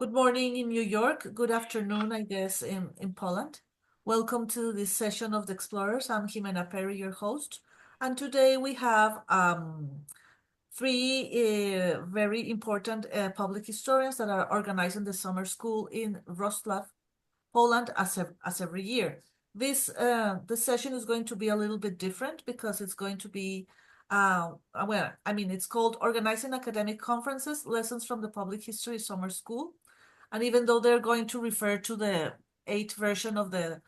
Good morning in New York. Good afternoon, I guess, in Poland. Welcome to this session of the Explorers. I'm Jimena Perry, your host. And today we have three very important public historians that are organizing the summer school in Wrocław, Poland, as every year. This session is going to be a little bit different because it's going to be it's called Organizing Academic Conferences, Lessons from the Public History Summer School. And even though they're going to refer to the eighth version of the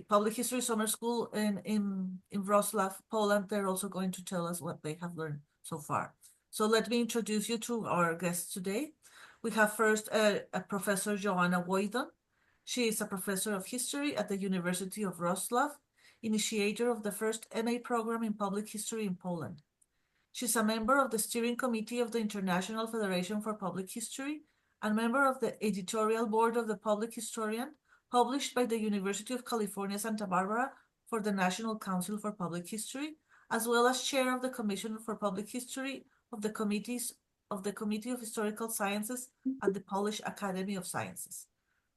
Public History Summer School in Wrocław, Poland, they're also going to tell us what they have learned so far. So let me introduce you to our guests today. We have first a Professor Joanna Wojdan. She is a professor of history at the University of Wrocław, initiator of the first MA program in public history in Poland. She's a member of the steering committee of the International Federation for Public History and member of the editorial board of the Public Historian, published by the University of California, Santa Barbara for the National Council for Public History, as well as chair of the Commission for Public History of the Committee of Historical Sciences at the Polish Academy of Sciences.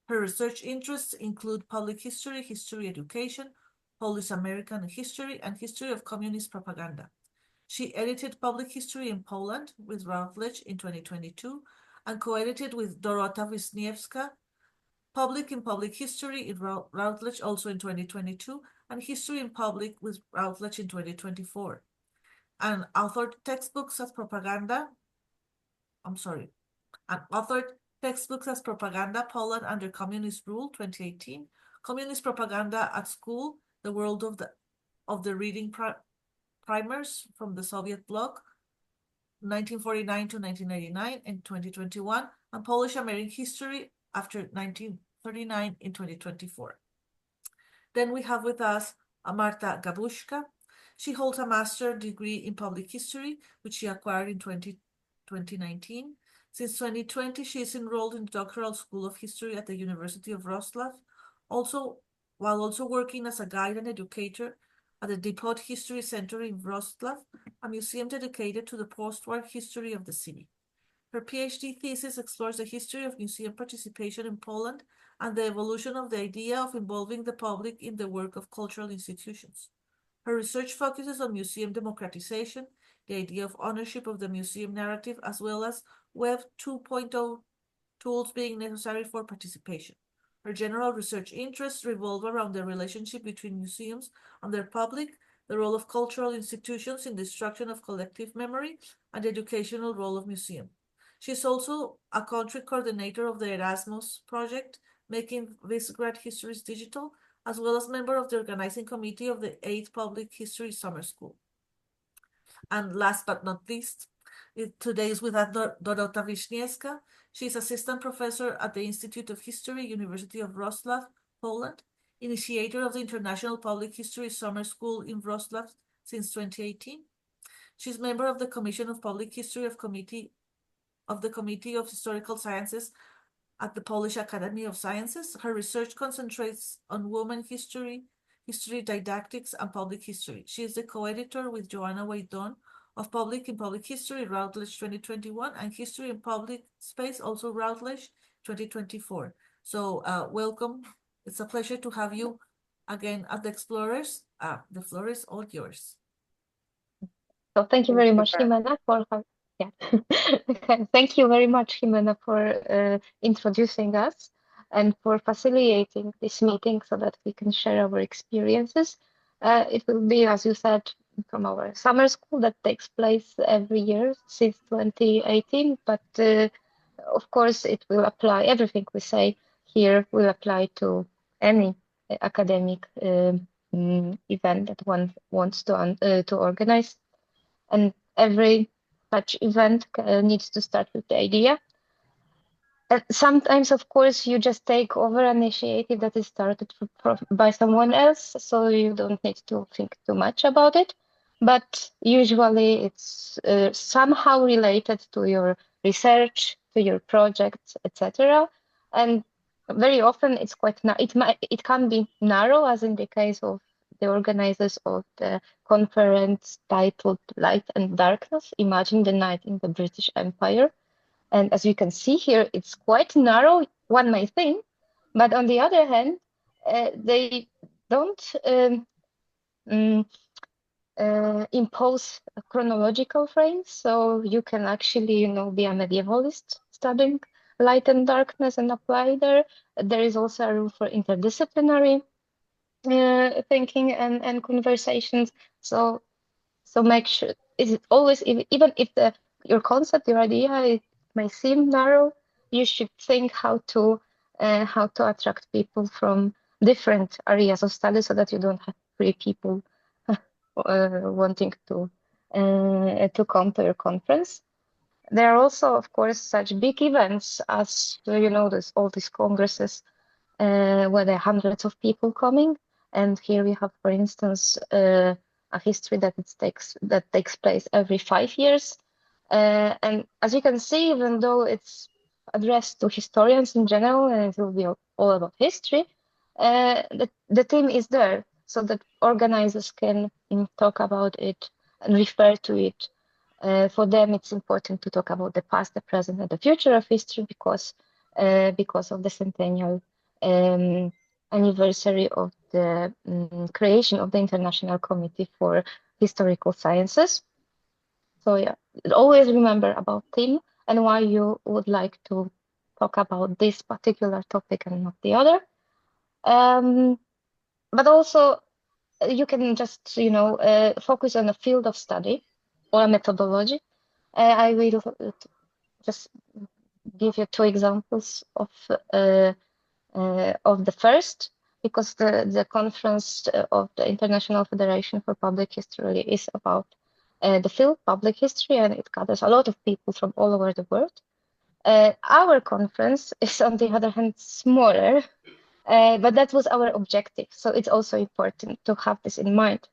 Her research interests include public history, history education, Polish American history, and history of communist propaganda. She edited Public History in Poland with Routledge in 2022 and co-edited with Dorota Wisniewska, Public in Public History in Routledge also in 2022, and History in Public with Routledge in 2024. And authored textbooks as propaganda, Poland under Communist Rule 2018, Communist Propaganda at School, The World of the Reading Primers from the Soviet bloc, 1949 to 1999 in 2021, and Polish American History after 1939 in 2024. Then we have with us Marta Gabushka. She holds a master's degree in public history, which she acquired in 2019. Since 2020, she is enrolled in the Doctoral School of History at the University of Wrocław, while also working as a guide and educator at the Depot History Center in Wrocław, a museum dedicated to the post-war history of the city. Her PhD thesis explores the history of museum participation in Poland and the evolution of the idea of involving the public in the work of cultural institutions. Her research focuses on museum democratization, the idea of ownership of the museum narrative, as well as Web 2.0 tools being necessary for participation. Her general research interests revolve around the relationship between museums and their public, the role of cultural institutions in the destruction of collective memory, and the educational role of museums. She is also a country coordinator of the Erasmus project, making Visegrad histories digital, as well as member of the organizing committee of the 8th Public History Summer School. And last but not least, today is with us Dorota Wisniewska. She is assistant professor at the Institute of History, University of Wrocław, Poland, initiator of the International Public History Summer School in Wrocław since 2018. She's member of the Commission of Public History of the Committee of Historical Sciences at the Polish Academy of Sciences. Her research concentrates on women history, history didactics, and public history. She is the co-editor with Joanna Wojdan of Public in Public History, Routledge 2021, and History in Public Space, also Routledge 2024. So welcome. It's a pleasure to have you again at the Explorers. The floor is all yours. So thank you very much, Jimena, for thank you very much, Jimena, for introducing us and for facilitating this meeting so that we can share our experiences. It will be, as you said, from our summer school that takes place every year since 2018, but of course it will apply, everything we say here will apply to any academic event that one wants to organize. And every such event needs to start with the idea. Sometimes, of course, you just take over an initiative that is started by someone else, so you don't need to think too much about it. But usually it's somehow related to your research, to your projects, etc. And very often it's it can be narrow, as in the case of the organizers of the conference titled Light and Darkness, Imagine the Night in the British Empire. And as you can see here, it's quite narrow, one may think, but on the other hand, they don't impose a chronological frame. So you can actually, be a medievalist studying light and darkness and apply there. There is also a room for interdisciplinary thinking and conversations. So make sure, is it always, even if your concept, your idea, it may seem narrow, you should think how to attract people from different areas of study so that you don't have three people wanting to come to your conference. There are also, of course, such big events as all these congresses where there are hundreds of people coming. And here we have, for instance, a history that takes place every 5 years. And as you can see, even though it's addressed to historians in general, and it will be all about history, the theme is there so that organizers can talk about it and refer to it. For them, it's important to talk about the past, the present, and the future of history because of the centennial anniversary of the creation of the International Committee for Historical Sciences. So yeah, always remember about theme and why you would like to talk about this particular topic and not the other. But also you can just, focus on a field of study or a methodology. I will just give you two examples of the first, because the conference of the International Federation for Public History is about the field public history, and it gathers a lot of people from all over the world. Our conference is, on the other hand, smaller, but that was our objective. So it's also important to have this in mind.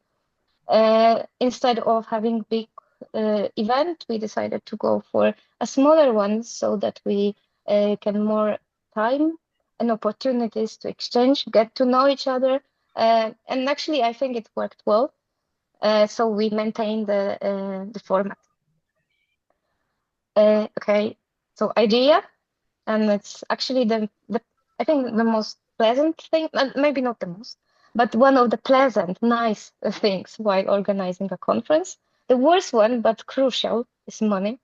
Instead of having big event, we decided to go for a smaller one so that we can more time and opportunities to exchange, get to know each other. And actually, I think it worked well. So we maintained the format. Okay, so idea, and it's actually I think the most pleasant thing, maybe not the most, but one of the pleasant, nice things while organizing a conference. The worst one, but crucial, is money.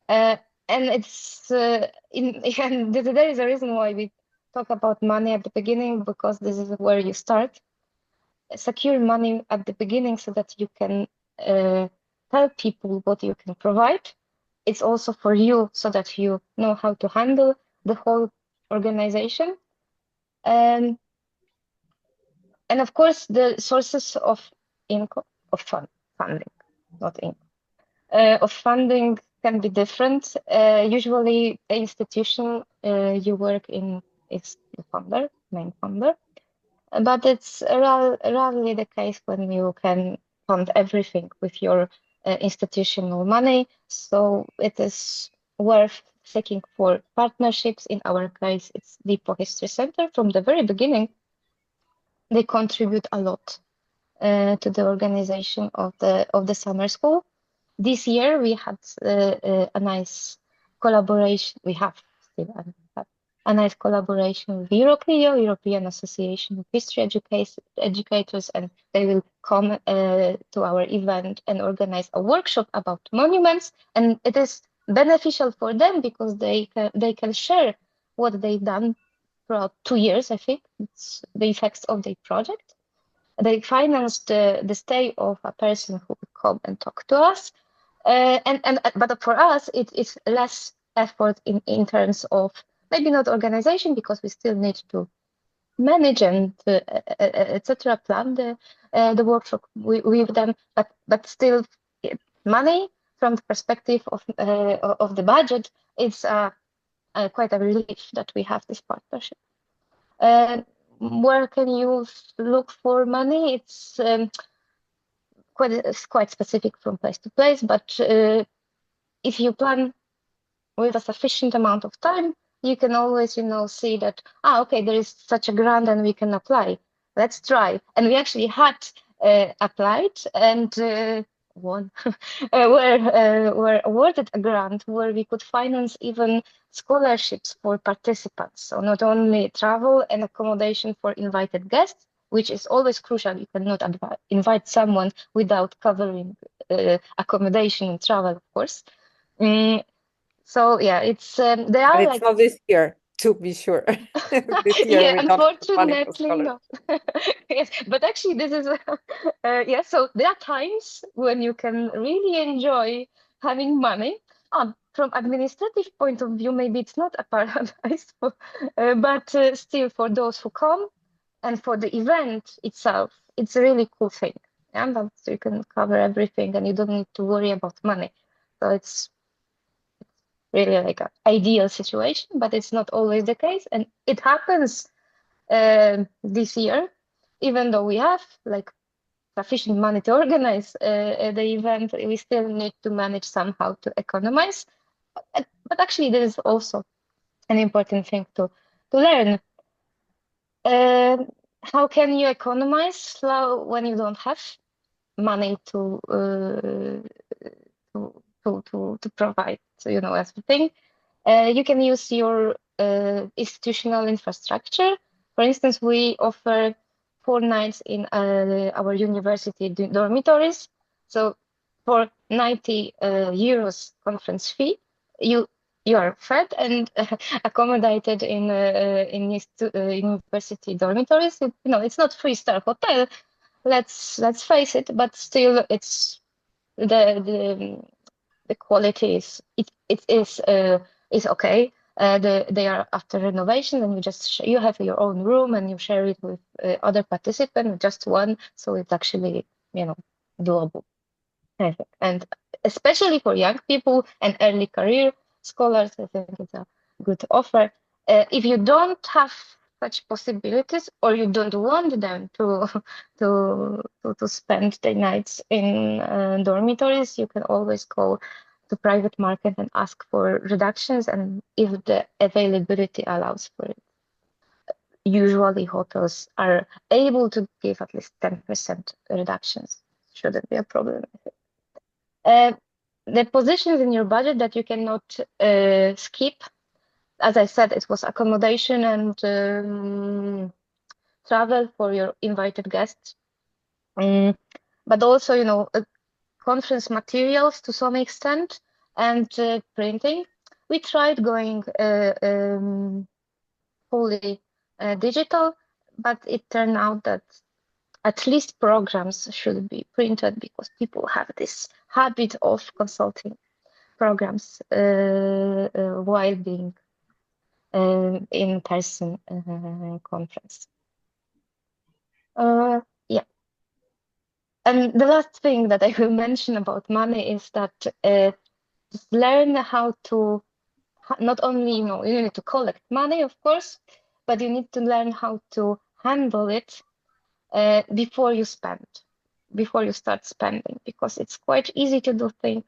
And it's and there is a reason why we talk about money at the beginning, because this is where you start. Secure money at the beginning so that you can tell people what you can provide. It's also for you so that you know how to handle the whole organization. And of course, the sources of income, of funding, not income, of funding can be different. Usually, the institution you work in is the main funder. But it's rarely the case when you can fund everything with your institutional money. So it is worth seeking for partnerships. In our case, it's Depot History Center. From the very beginning, they contribute a lot to the organization of the summer school. This year, we had a nice collaboration. We have still a nice collaboration with Euroclio, European Association of History Educators, and they will come to our event and organize a workshop about monuments. And it is beneficial for them because they can share what they've done throughout 2 years, I think. It's the effects of their project. They financed the stay of a person who will come and talk to us. But for us, it's less effort in terms of maybe not organization, because we still need to manage and etc. plan the workshop with them, but still money from the perspective of the budget, it's quite a relief that we have this partnership. Where can you look for money? It's quite specific from place to place, but if you plan with a sufficient amount of time, you can always, see that, okay, there is such a grant and we can apply. Let's try. And we actually had applied, and won, were awarded a grant where we could finance even scholarships for participants. So not only travel and accommodation for invited guests, which is always crucial. You cannot invite someone without covering accommodation and travel, of course. So yeah, it's they are But it's like not this year, to be sure. This year yeah, we don't have money for unfortunately scholars. not. Yes, but actually this is yeah. So there are times when you can really enjoy having money. From administrative point of view, maybe it's not a paradise, but still for those who come and for the event itself, it's a really cool thing. Yeah, but you can cover everything and you don't need to worry about money. So it's really like an ideal situation, but it's not always the case. And it happens this year, even though we have like sufficient money to organize the event, we still need to manage somehow to economize. But actually, this is also an important thing to learn. How can you economize when you don't have money to provide, so, everything? You can use your institutional infrastructure. For instance, we offer 4 nights in our university dormitories. So for 90 euros conference fee, you are fed and accommodated in university dormitories. It's not 3-star hotel. Let's face it, but still, it's the quality is okay. They are after renovation, and you have your own room and you share it with other participants, just one, so it's actually doable, I think. And especially for young people and early career scholars, I think it's a good offer. If you don't have such possibilities, or you don't want them to spend the nights in dormitories, you can always go to private market and ask for reductions, and if the availability allows for it. Usually hotels are able to give at least 10% reductions. Shouldn't be a problem, I think. The positions in your budget that you cannot skip, as I said, it was accommodation and travel for your invited guests. But also, conference materials to some extent, and printing. We tried going fully digital, but it turned out that at least programs should be printed, because people have this habit of consulting programs while being in-person conference. Yeah. And the last thing that I will mention about money is that just learn how to not only, you need to collect money, of course, but you need to learn how to handle it before you start spending, because it's quite easy to do things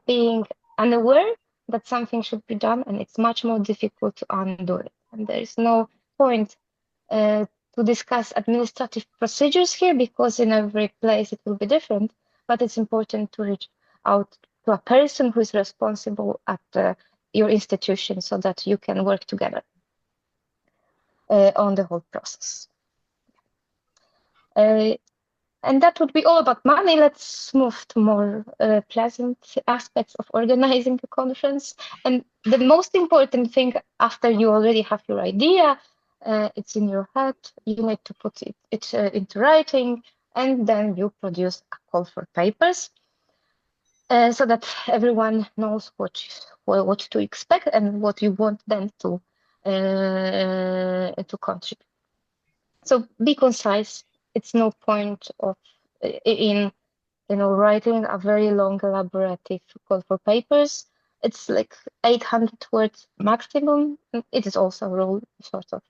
being unaware that something should be done, and it's much more difficult to undo it. And there is no point to discuss administrative procedures here, because in every place it will be different, but it's important to reach out to a person who is responsible at your institution, so that you can work together on the whole process. And that would be all about money. Let's move to more pleasant aspects of organizing a conference. And the most important thing, after you already have your idea, it's in your head, you need to put it into writing, and then you produce a call for papers so that everyone knows what to expect and what you want them to contribute. So be concise. It's no point of in writing a very long elaborative call for papers. It's like 800 words maximum. It is also a rule, sort of,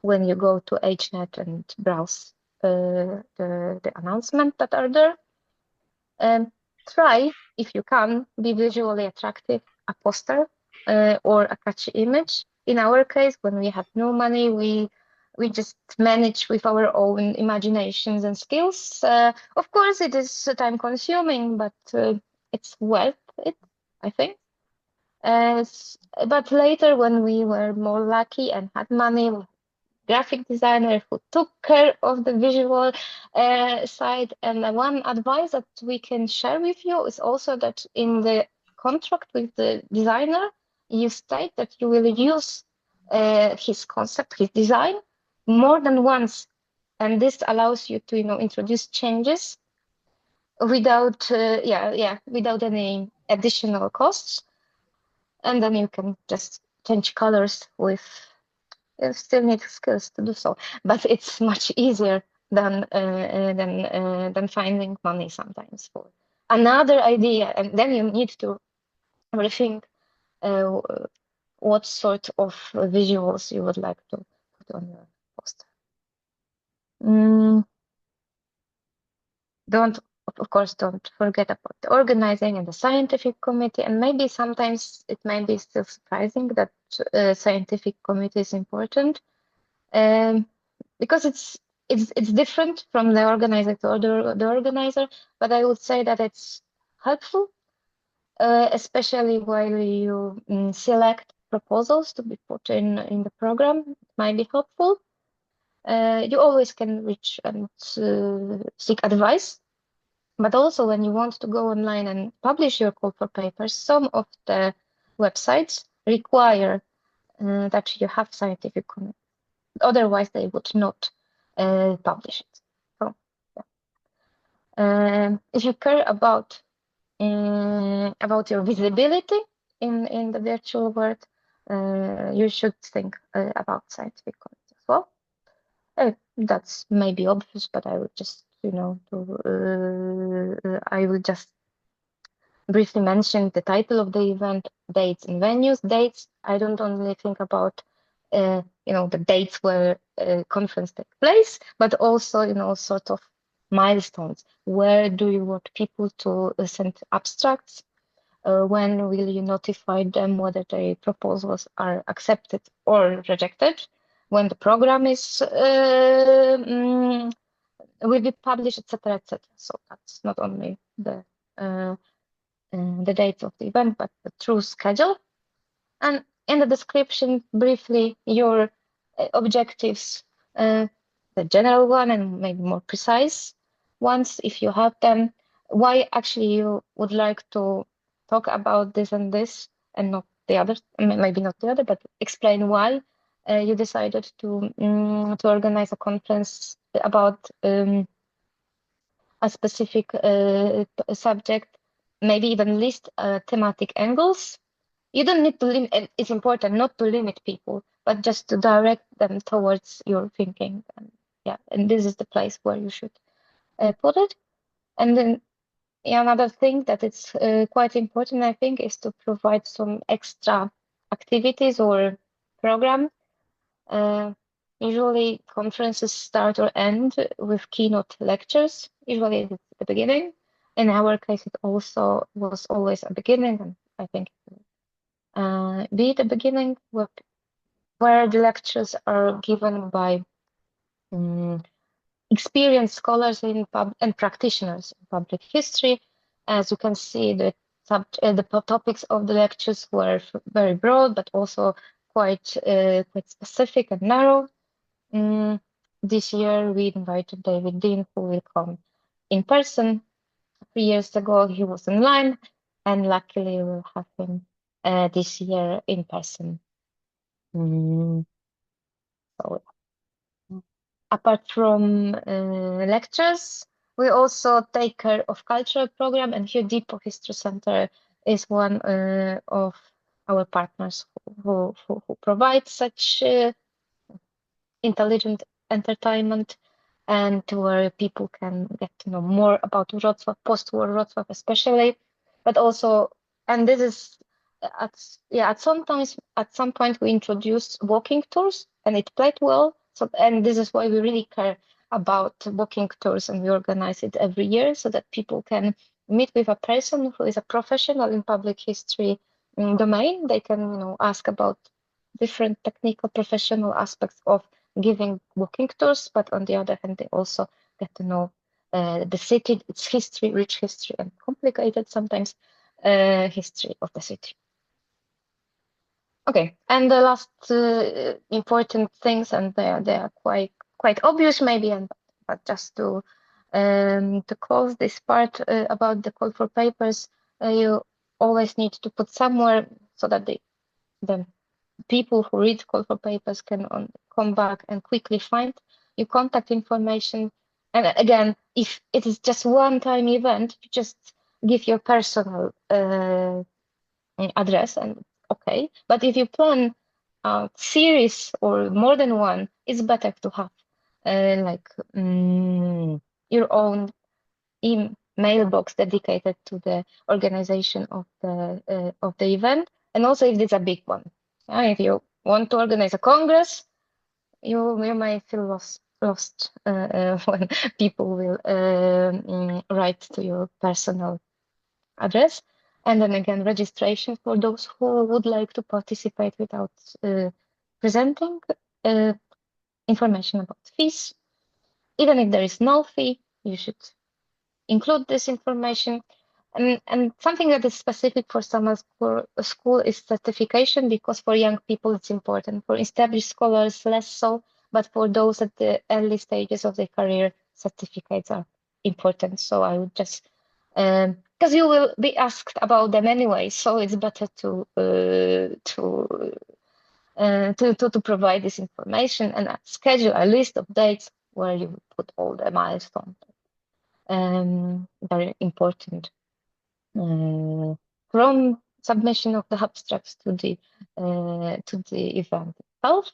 when you go to HNet and browse the announcements that are there. Try, if you can, be visually attractive, a poster or a catchy image. In our case, when we had no money, we we just manage with our own imaginations and skills. Of course, it is time consuming, but it's worth it, I think. But later, when we were more lucky and had money, graphic designer who took care of the visual side. And one advice that we can share with you is also that in the contract with the designer, you state that you will use his concept, his design, more than once. And this allows you to, introduce changes without, without any additional costs. And then you can just change colors with you still need skills to do so, but it's much easier than finding money sometimes for another idea, and then you need to rethink what sort of visuals you would like to put on your poster. Of course, don't forget about the organizing and the scientific committee. And maybe sometimes it may be still surprising that scientific committee is important. Because it's different from the organizer to the organizer, but I would say that it's helpful, especially while you select proposals to be put in the program. It might be helpful. You always can reach and seek advice, but also when you want to go online and publish your call for papers, some of the websites require that you have scientific committee. Otherwise, they would not publish it. So, yeah. If you care about your visibility in the virtual world, you should think about scientific committee as well. That's maybe obvious, but I would just, I will just briefly mention the title of the event, dates and venues. Dates, I don't only think about the dates where conference takes place, but also, sort of milestones. Where do you want people to send abstracts? When will you notify them whether their proposals are accepted or rejected? When the program is will be published, etc., etc. So that's not only the dates of the event, but the true schedule. And in the description, briefly, your objectives, the general one and maybe more precise ones, if you have them, why actually you would like to talk about this and this and not the other, maybe not the other, but explain why you decided to organize a conference about a specific subject, maybe even list thematic angles. You don't need to limit, and it's important not to limit people, but just to direct them towards your thinking. And this is the place where you should put it. And then another thing that it's quite important, I think, is to provide some extra activities or program. Usually conferences start or end with keynote lectures. Usually it's the beginning. In our case, it also was always a beginning, and I think be the beginning where the lectures are given by experienced scholars and practitioners in public history. As you can see, the topics of the lectures were very broad, but also quite specific and narrow. This year, we invited David Dean, who will come in person. 3 years ago, he was online, and luckily, we'll have him this year in person. So, apart from lectures, we also take care of cultural program, and here Depot History Center is one of our partners who provide such intelligent entertainment, and where people can get to know more about Wrocław, post-war Wrocław especially, but also, and this is at some point we introduced walking tours, and it played well. So, and this is why we really care about walking tours, and we organize it every year so that people can meet with a person who is a professional in public history domain. They can, ask about different technical professional aspects of giving walking tours, but on the other hand, they also get to know the city, its history, rich history, and complicated sometimes history of the city. Okay, and the last important things, and they are quite obvious maybe, but just to close this part about the call for papers, you always need to put somewhere so that the people who read call for papers can come back and quickly find your contact information. And again, if it is just one-time event, you just give your personal address and okay. But if you plan a series or more than one, it's better to have your own mailbox dedicated to the organization of the event, and also if it's a big one. If you want to organize a congress, you may feel lost when people will write to your personal address. And then again, registration for those who would like to participate without presenting information about fees. Even if there is no fee, you should include this information. And something that is specific for summer school is certification, because for young people it's important. For established scholars, less so, but for those at the early stages of their career, certificates are important. So I would just, because you will be asked about them anyway, so it's better to provide this information and schedule a list of dates where you put all the milestones. Very important. From submission of the abstracts to the event itself.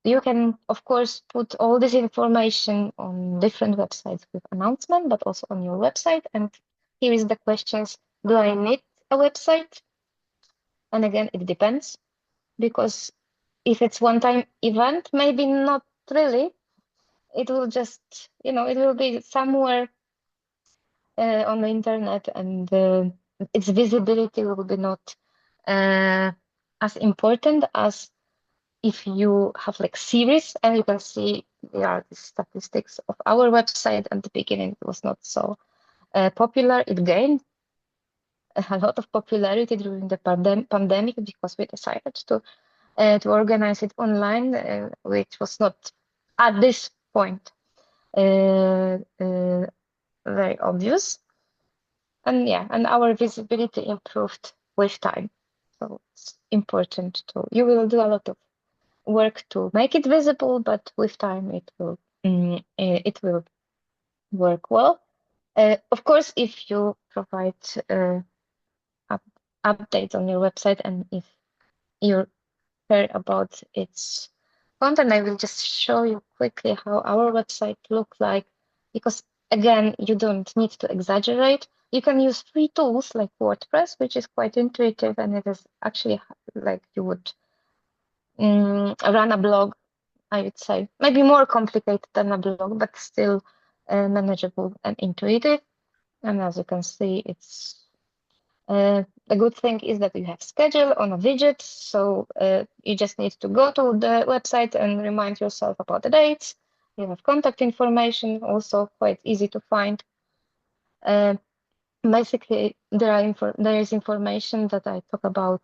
You can, of course, put all this information on different websites with announcement, but also on your website. And here is the questions: do I need a website? And again, it depends, because if it's one-time event, maybe not really. It will just, it will be somewhere on the internet, and its visibility will be not as important as if you have like series. And you can see there are the statistics of our website. At the beginning, it was not so popular. It gained a lot of popularity during the pandemic because we decided to organize it online, which was not at this point very obvious. And yeah, and our visibility improved with time. So it's important you will do a lot of work to make it visible, but with time it will work well. Of course, if you provide updates on your website, and if you care about its content, I will just show you quickly how our website looks like, because again, you don't need to exaggerate. You can use free tools like WordPress, which is quite intuitive, and it is actually like you would run a blog, I would say. Maybe more complicated than a blog, but still manageable and intuitive. And as you can see, it's the good thing is that you have schedule on a widget, so you just need to go to the website and remind yourself about the dates. You have contact information, also quite easy to find. Basically, there is information that I talk about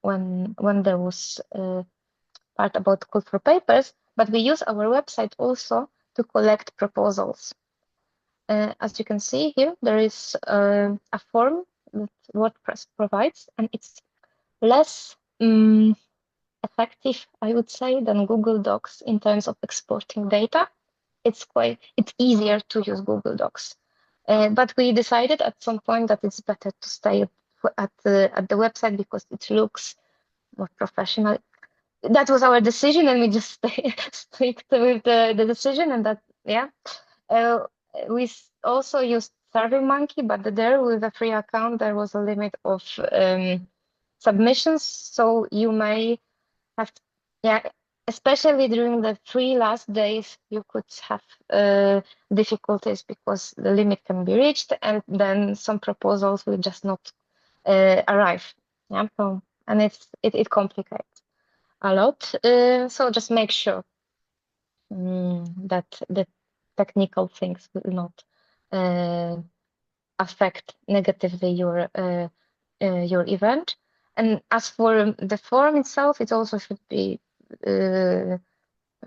when there was part about call for papers, but we use our website also to collect proposals. As you can see here, there is a form that WordPress provides, and it's less effective, I would say, than Google Docs in terms of exporting data. It's easier to use Google Docs. But we decided at some point that it's better to stay at the website because it looks more professional. That was our decision, and we just stick with the decision, and that, yeah. We also used SurveyMonkey, but there with a free account, there was a limit of submissions. So you may have, especially during the 3 last days, you could have difficulties because the limit can be reached, and then some proposals will just not arrive. Yeah, so, and it complicates a lot. So just make sure that the technical things will not affect negatively your event. And as for the form itself, it also should be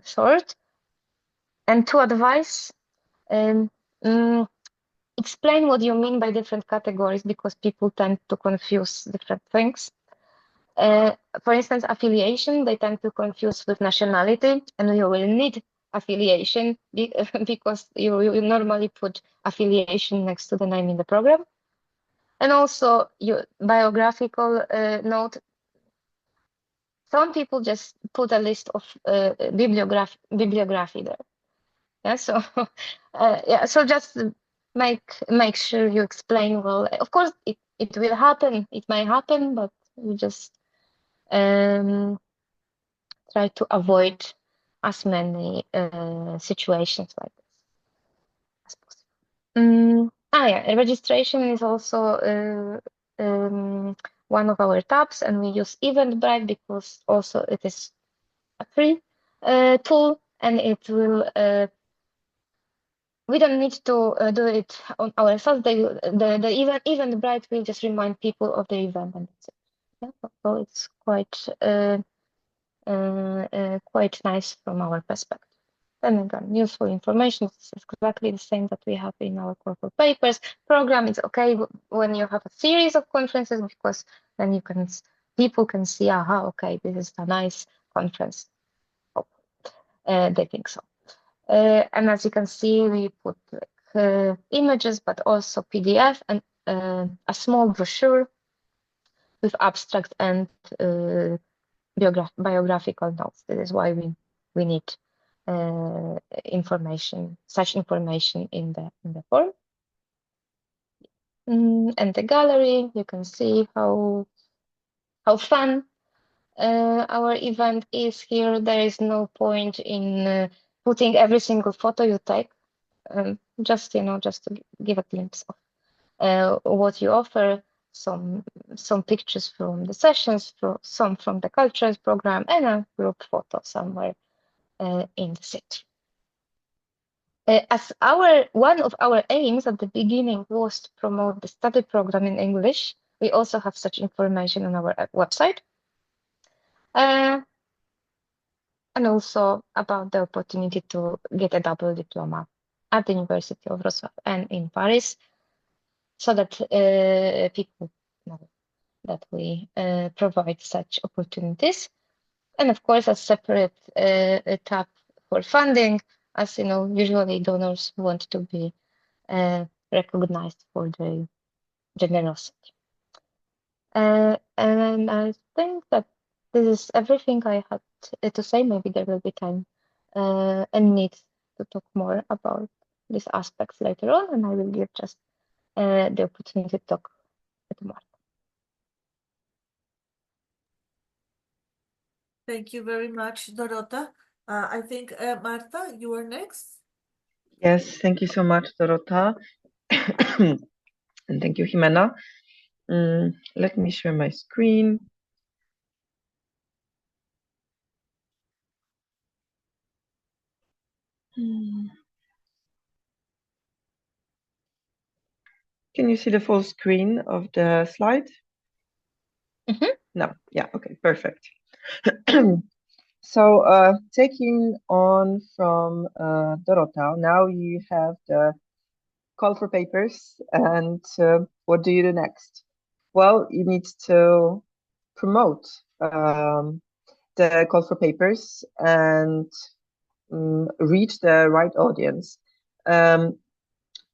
short. And to advise, explain what you mean by different categories, because people tend to confuse different things. For instance, affiliation, they tend to confuse with nationality, and you will need affiliation because you normally put affiliation next to the name in the program. And also your biographical note. Some people just put a list of bibliography there. Yeah, so so just make sure you explain well. Of course, it will happen. It may happen, but you just try to avoid as many situations like this as possible. Yeah, registration is also one of our tabs, and we use Eventbrite because also it is a free tool, and it will we don't need to do it on ourselves. The Eventbrite will just remind people of the event, and that's it. Yeah, so it's quite nice from our perspective. And again, useful information is exactly the same that we have in our corporate papers. Program is okay when you have a series of conferences, because then people can see, okay, this is a nice conference. Oh, they think so. And as you can see, we put images, but also PDF and a small brochure with abstract and biographical notes. This is why we need such information in the form. And the gallery, you can see how fun our event is here. There is no point in putting every single photo you take. Just to give a glimpse of what you offer. Some pictures from the sessions, some from the cultures program, and a group photo somewhere in the city. As one of our aims at the beginning was to promote the study program in English, we also have such information on our website. And also about the opportunity to get a double diploma at the University of Wrocław and in Paris, so that people know that we provide such opportunities. And of course, a separate tab for funding, as you know, usually donors want to be recognized for their generosity. And I think that this is everything I had to say. Maybe there will be time and need to talk more about these aspects later on, and I will give just the opportunity to talk with Marta. Thank you very much, Dorota. I think, Marta, you are next. Yes, thank you so much, Dorota. And thank you, Jimena. Let me share my screen. Can you see the full screen of the slide? No, yeah, okay, perfect. So taking on from Dorota, now you have the call for papers, and what do you do next? Well, you need to promote the call for papers and reach the right audience,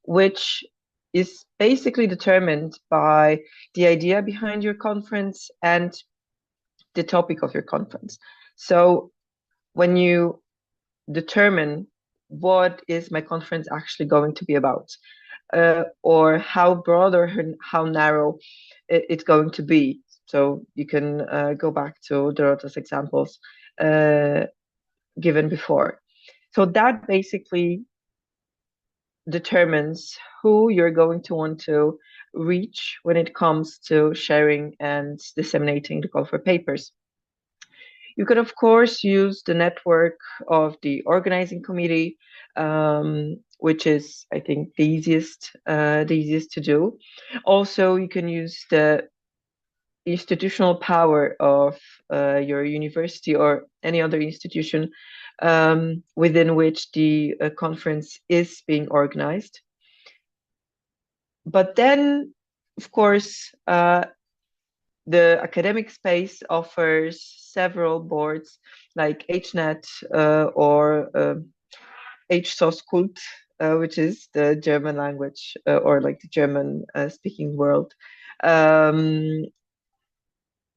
which is basically determined by the idea behind your conference and the topic of your conference. So when you determine what is my conference actually going to be about, or how broad or how narrow it's going to be. So you can go back to Dorota's examples given before. So that basically determines who you're going to want to reach when it comes to sharing and disseminating the call for papers. You could, of course, use the network of the organizing committee, which is, I think, the easiest to do. Also, you can use the institutional power of your university or any other institution within which the conference is being organized. But then, of course, the academic space offers several boards like HNet or HSOSkult, which is the German language or like the German speaking world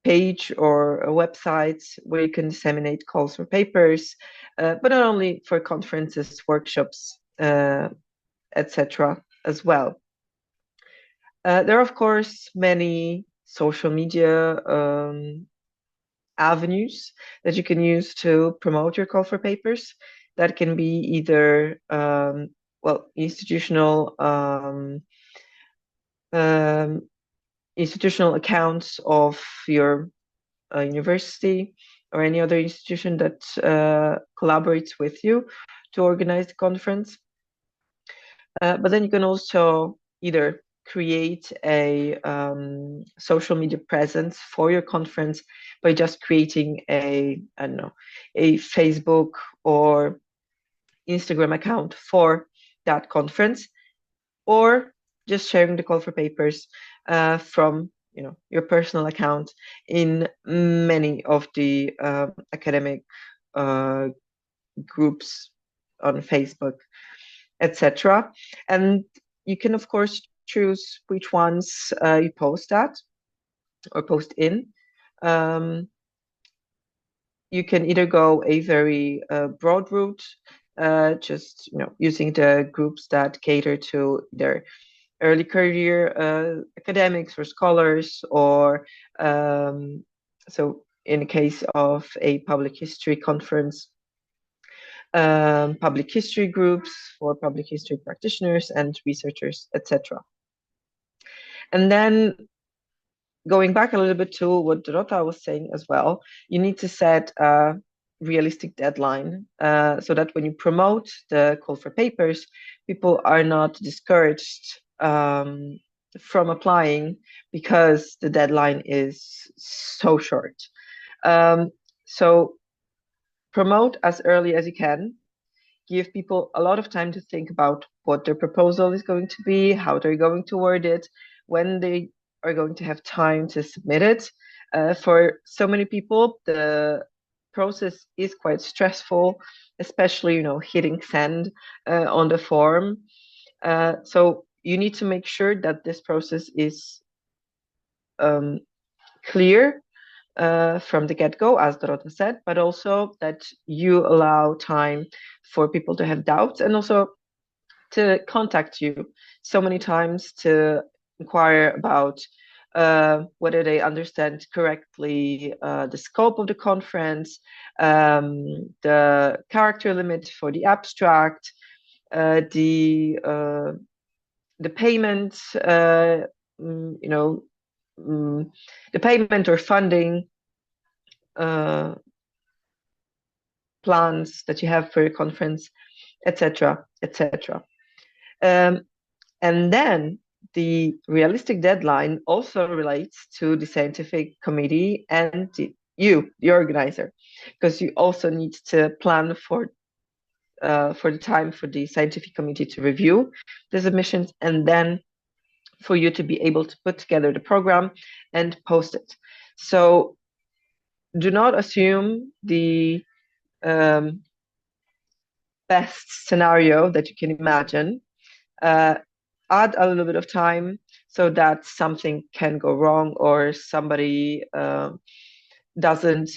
page or a website where you can disseminate calls for papers, but not only for conferences, workshops, etc. as well. There are, of course, many social media avenues that you can use to promote your call for papers. That can be either institutional accounts of your university or any other institution that collaborates with you to organize the conference. But then you can also either create a social media presence for your conference by just creating a Facebook or Instagram account for that conference, or just sharing the call for papers from your personal account in many of the academic groups on Facebook, etc. And you can, of course, choose which ones you post at or post in. You can either go a very broad route, just using the groups that cater to their early career academics or scholars, or so in the case of a public history conference, public history groups for public history practitioners and researchers, etc. And then going back a little bit to what Dorota was saying as well, you need to set a realistic deadline so that when you promote the call for papers, people are not discouraged from applying because the deadline is so short. So promote as early as you can. Give people a lot of time to think about what their proposal is going to be, how they're going to word it, when they are going to have time to submit it. For so many people, the process is quite stressful, especially hitting send on the form. So you need to make sure that this process is clear from the get-go, as Dorota said, but also that you allow time for people to have doubts and also to contact you so many times to inquire about whether they understand correctly the scope of the conference, the character limit for the abstract, the payment, the payment or funding plans that you have for your conference, etc., etc. And then the realistic deadline also relates to the scientific committee and you, the organizer, because you also need to plan for the time for the scientific committee to review the submissions and then for you to be able to put together the program and post it. So do not assume the best scenario that you can imagine. Add a little bit of time so that something can go wrong or somebody doesn't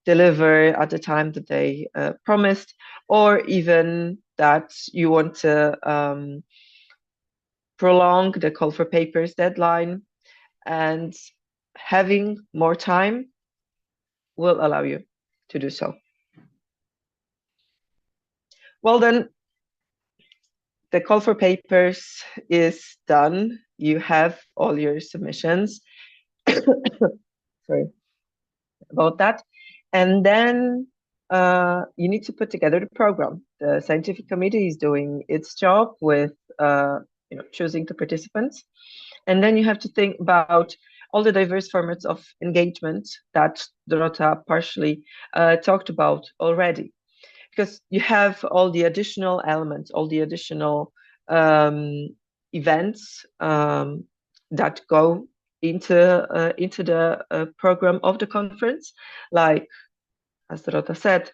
deliver at the time that they promised, or even that you want to prolong the call for papers deadline, and having more time will allow you to do so. Well, then the call for papers is done. You have all your submissions. Sorry about that. And then you need to put together the program. The scientific committee is doing its job with choosing the participants. And then you have to think about all the diverse formats of engagement that Dorota partially talked about already. Because you have all the additional elements, all the additional events that go into the program of the conference, like, as Dorota said,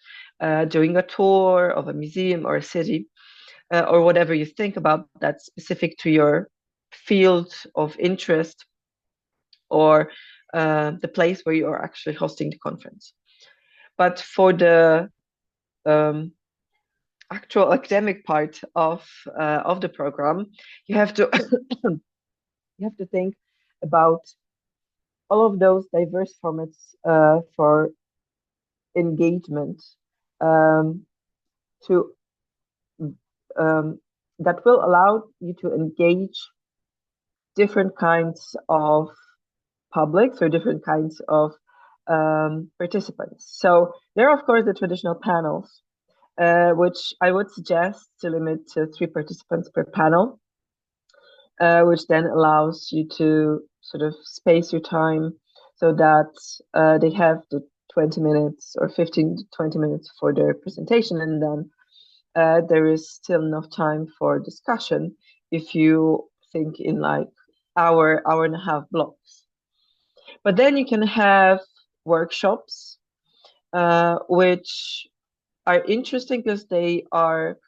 doing a tour of a museum or a city, or whatever you think about that's specific to your field of interest, or the place where you are actually hosting the conference. But for the actual academic part of the program, you have to you have to think about all of those diverse formats for engagement to that will allow you to engage different kinds of publics or different kinds of participants. So there are, of course, the traditional panels, which I would suggest to limit to 3 participants per panel, which then allows you to sort of space your time so that they have the 20 minutes or 15 to 20 minutes for their presentation, and then there is still enough time for discussion if you think in like hour and a half blocks. But then you can have workshops, which are interesting because they are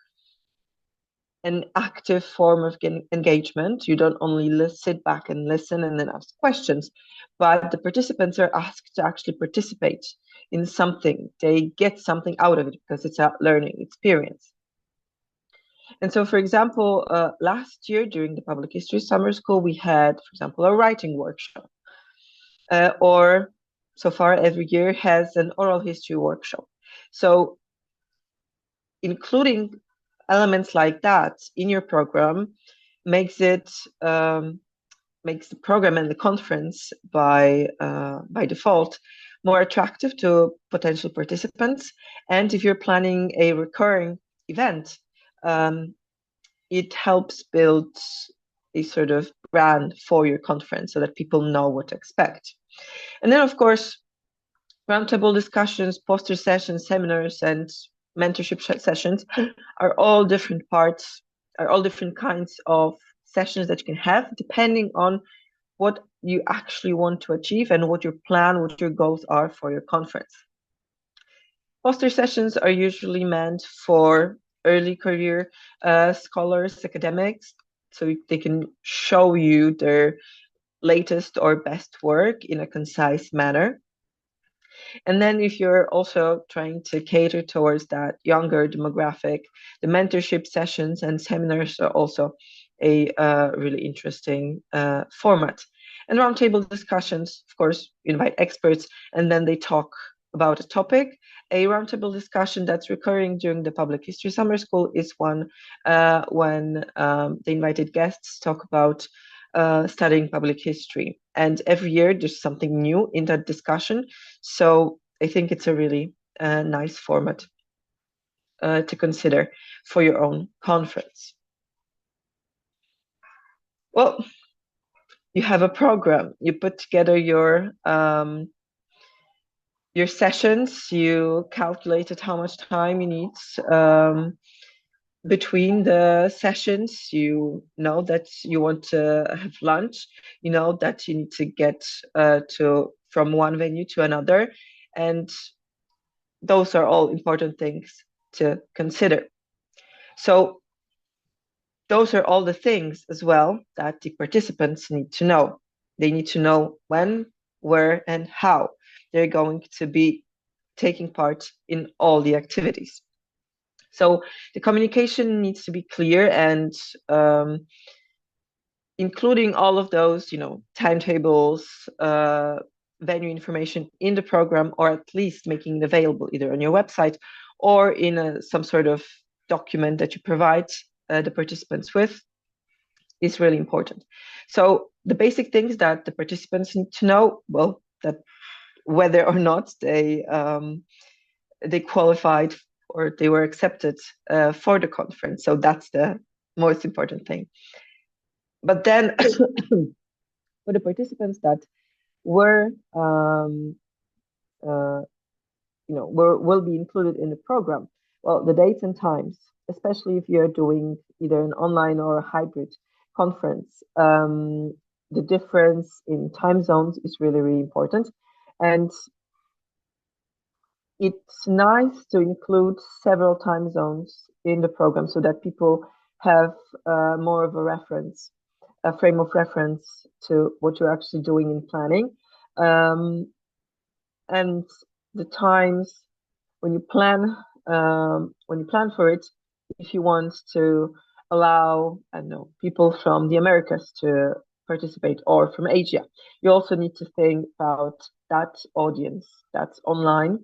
an active form of engagement. You don't only sit back and listen and then ask questions, but the participants are asked to actually participate in something. They get something out of it because it's a learning experience. And so, for example, last year during the Public History Summer School, we had, for example, a writing workshop. Or so far every year has an oral history workshop. So including elements like that in your program makes it makes the program and the conference by default more attractive to potential participants. And if you're planning a recurring event, it helps build a sort of brand for your conference so that people know what to expect. And then, of course, roundtable discussions, poster sessions, seminars, and mentorship sessions are all different parts, are all different kinds of sessions that you can have depending on what you actually want to achieve and what your plan, what your goals are for your conference. Poster sessions are usually meant for early career scholars, academics, so they can show you their latest or best work in a concise manner. And then if you're also trying to cater towards that younger demographic, the mentorship sessions and seminars are also a really interesting format. And roundtable discussions, of course, invite experts and then they talk about a topic. A roundtable discussion that's recurring during the Public History Summer School is one when the invited guests talk about studying public history. And every year there's something new in that discussion. So I think it's a really nice format to consider for your own conference. Well, you have a program, you put together your sessions, you calculated how much time you need between the sessions. You know that you want to have lunch, you know that you need to get from one venue to another, and those are all important things to consider. So those are all the things as well that the participants need to know. They need to know when, where, and how they're going to be taking part in all the activities. So the communication needs to be clear and including all of those, timetables, venue information in the program, or at least making it available either on your website or in some sort of document that you provide the participants with is really important. So the basic things that the participants need to know, well, that whether or not they qualified or they were accepted for the conference. So that's the most important thing. But then for the participants that were will be included in the program, well, the dates and times, especially if you're doing either an online or a hybrid conference, the difference in time zones is really, really important. And it's nice to include several time zones in the program so that people have more of a reference, a frame of reference to what you're actually doing in planning. And the times when you plan for it, if you want to allow, I don't know, people from the Americas to participate or from Asia, you also need to think about that audience that's online,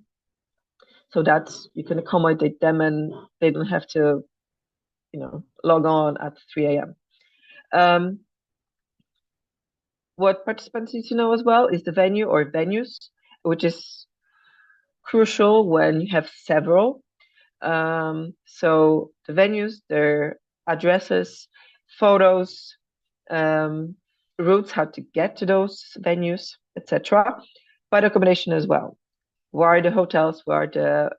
so that you can accommodate them and they don't have to, log on at 3 a.m. What participants need to know as well is the venue or venues, which is crucial when you have several. So the venues, their addresses, photos, routes how to get to those venues, etc. But accommodation as well. Where are the hotels? Where are the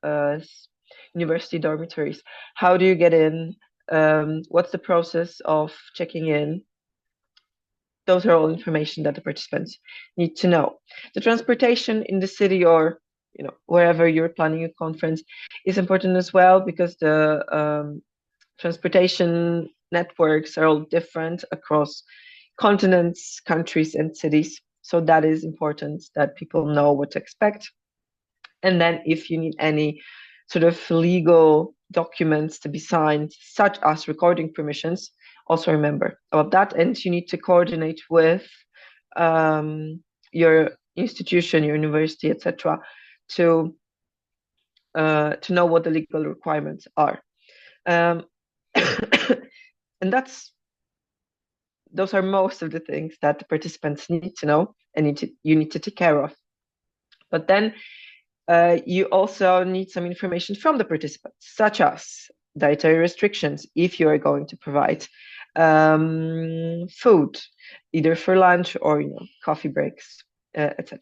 university dormitories? How do you get in? What's the process of checking in? Those are all information that the participants need to know. The transportation in the city or wherever you're planning a conference is important as well, because the transportation networks are all different across continents, countries, and cities. So that is important that people know what to expect. And then if you need any sort of legal documents to be signed, such as recording permissions, also remember about that. And you need to coordinate with your institution, your university, etc., to know what the legal requirements are. And those are most of the things that the participants need to know and you need to take care of. But then you also need some information from the participants, such as dietary restrictions, if you are going to provide food, either for lunch or coffee breaks, etc.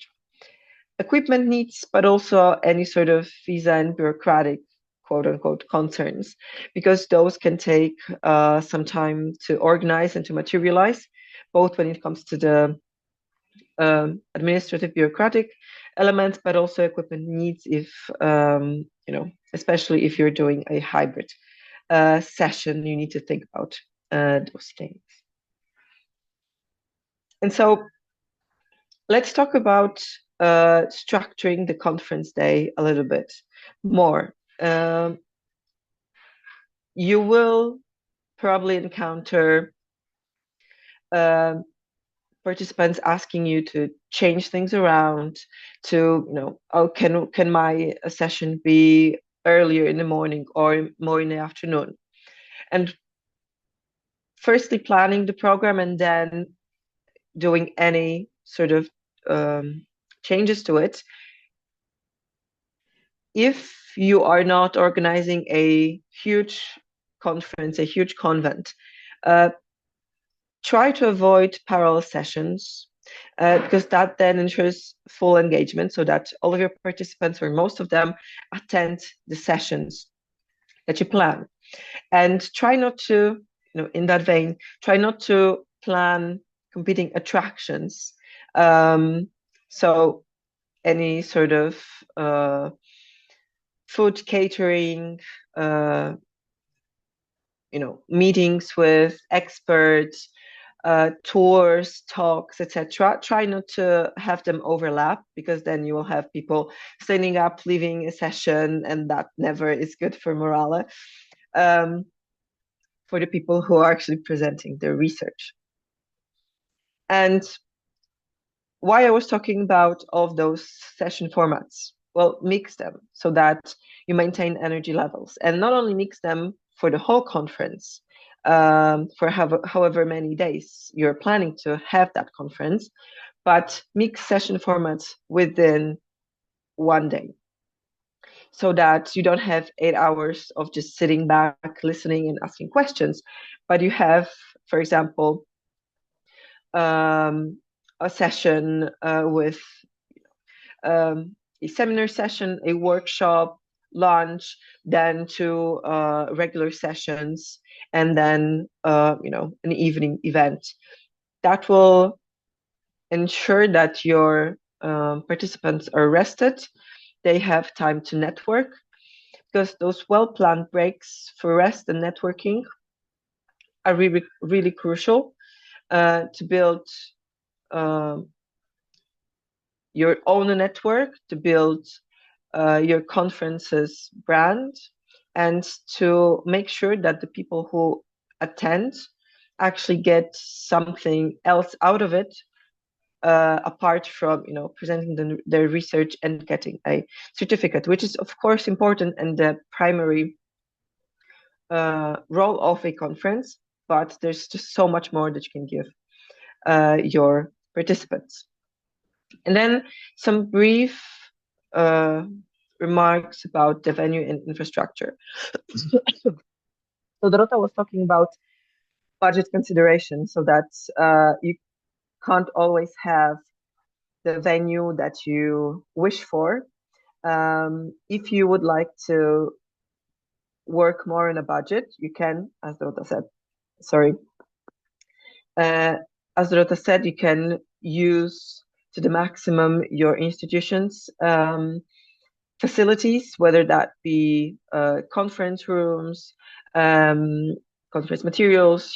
Equipment needs, but also any sort of visa and bureaucratic quote-unquote concerns, because those can take some time to organize and to materialize, both when it comes to the administrative bureaucratic elements, but also equipment needs if especially if you're doing a hybrid session, you need to think about those things. And so let's talk about structuring the conference day a little bit more. You will probably encounter participants asking you to change things around, to oh, can my session be earlier in the morning or more in the afternoon? And firstly, planning the program and then doing any sort of changes to it. If you are not organizing a huge conference, a huge convent, try to avoid parallel sessions, because that then ensures full engagement, so that all of your participants, or most of them, attend the sessions that you plan. And try not to, in that vein, try not to plan competing attractions. So any sort of food catering, meetings with experts, tours, talks, etc. Try not to have them overlap, because then you will have people standing up, leaving a session, and that never is good for morale, for the people who are actually presenting their research. And why I was talking about all of those session formats, well, mix them so that you maintain energy levels, and not only mix them for the whole conference, for however many days you're planning to have that conference, but mix session formats within one day, so that you don't have 8 hours of just sitting back, listening and asking questions, but you have, for example, a session with a seminar session, a workshop, lunch, then two regular sessions, and then an evening event. That will ensure that your participants are rested, they have time to network, because those well-planned breaks for rest and networking are really, really crucial to build your own network, to build your conference's brand, and to make sure that the people who attend actually get something else out of it, apart from presenting their research and getting a certificate, which is of course important and the primary role of a conference, but there's just so much more that you can give your participants. And then some brief remarks about the venue and infrastructure. So Dorota was talking about budget consideration, so that you can't always have the venue that you wish for. If you would like to work more in a budget, you can, as Dorota said, you can use to the maximum your institution's facilities, whether that be conference rooms, conference materials,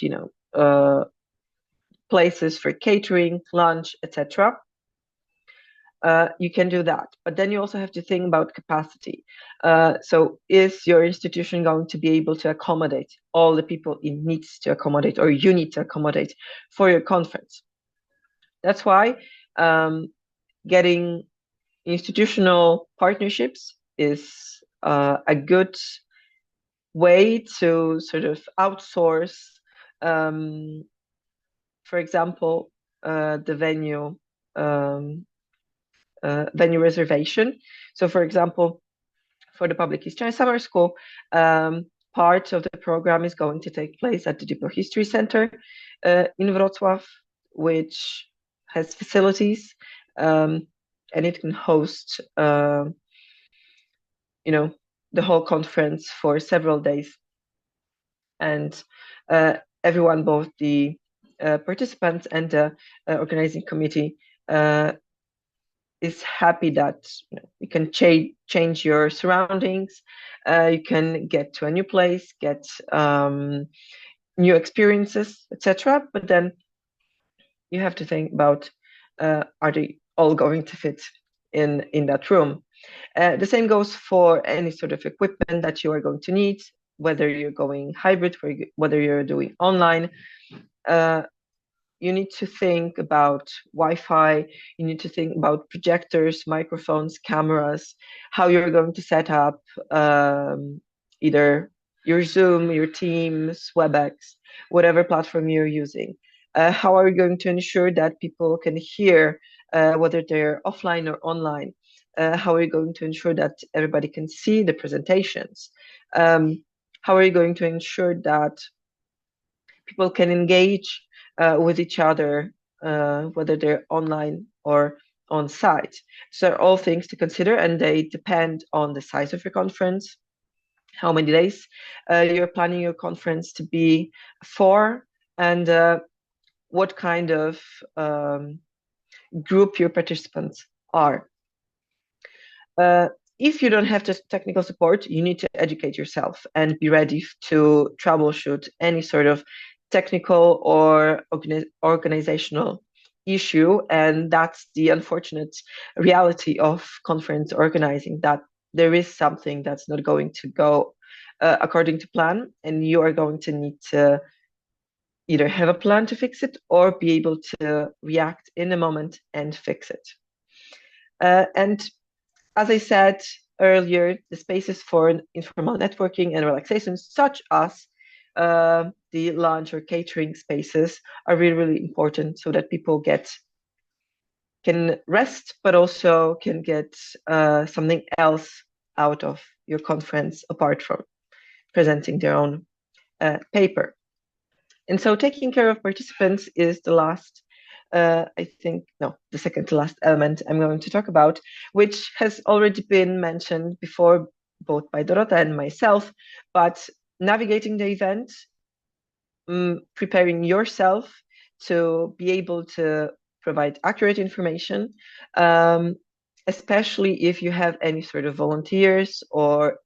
places for catering, lunch, etc. You can do that, but then you also have to think about capacity. So is your institution going to be able to accommodate all the people it needs to accommodate, or you need to accommodate for your conference? That's why getting institutional partnerships is a good way to sort of outsource, for example, the venue reservation. So, for example, for the Public History Summer School, part of the program is going to take place at the Diplo History Center in Wrocław, which has facilities, and it can host the whole conference for several days. And everyone, both the participants and the organizing committee, is happy that you can change your surroundings, you can get to a new place, get new experiences, etc. But then you have to think about, are they all going to fit in that room? The same goes for any sort of equipment that you are going to need, whether you're going hybrid, whether you're doing online. You need to think about Wi-Fi, you need to think about projectors, microphones, cameras, how you're going to set up either your Zoom, your Teams, WebEx, whatever platform you're using. How are you going to ensure that people can hear, whether they're offline or online? How are you going to ensure that everybody can see the presentations? How are you going to ensure that people can engage with each other, whether they're online or on site? So they're all things to consider, and they depend on the size of your conference, how many days you're planning your conference to be for, and what kind of group your participants are. If you don't have the technical support, you need to educate yourself and be ready to troubleshoot any sort of technical or organizational issue. And that's the unfortunate reality of conference organizing, that there is something that's not going to go according to plan, and you are going to need to either have a plan to fix it or be able to react in the moment and fix it. And as I said earlier, the spaces for informal networking and relaxation, such as the lunch or catering spaces, are really, really important, so that people get can rest, but also can get something else out of your conference apart from presenting their own paper. And so taking care of participants is the last, the second to last element I'm going to talk about, which has already been mentioned before, both by Dorota and myself, but navigating the event, preparing yourself to be able to provide accurate information, especially if you have any sort of volunteers or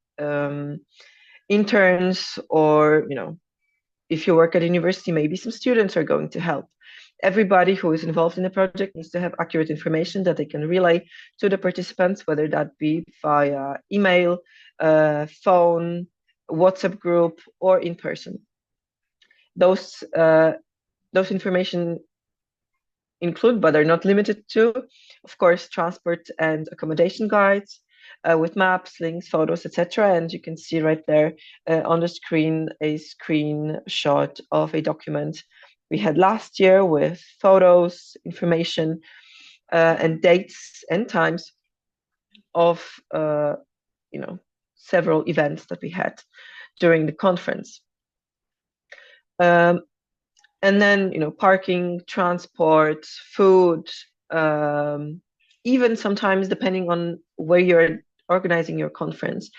interns, or if you work at a university, maybe some students are going to help. Everybody who is involved in the project needs to have accurate information that they can relay to the participants, whether that be via email, phone, WhatsApp group, or in person. Those information include, but are not limited to, of course, transport and accommodation guides, with maps, links, photos, etc. And you can see right there on the screen a screenshot of a document we had last year with photos, information, and dates and times of several events that we had during the conference. And then, parking, transport, food, even sometimes, depending on where you're organizing your conference,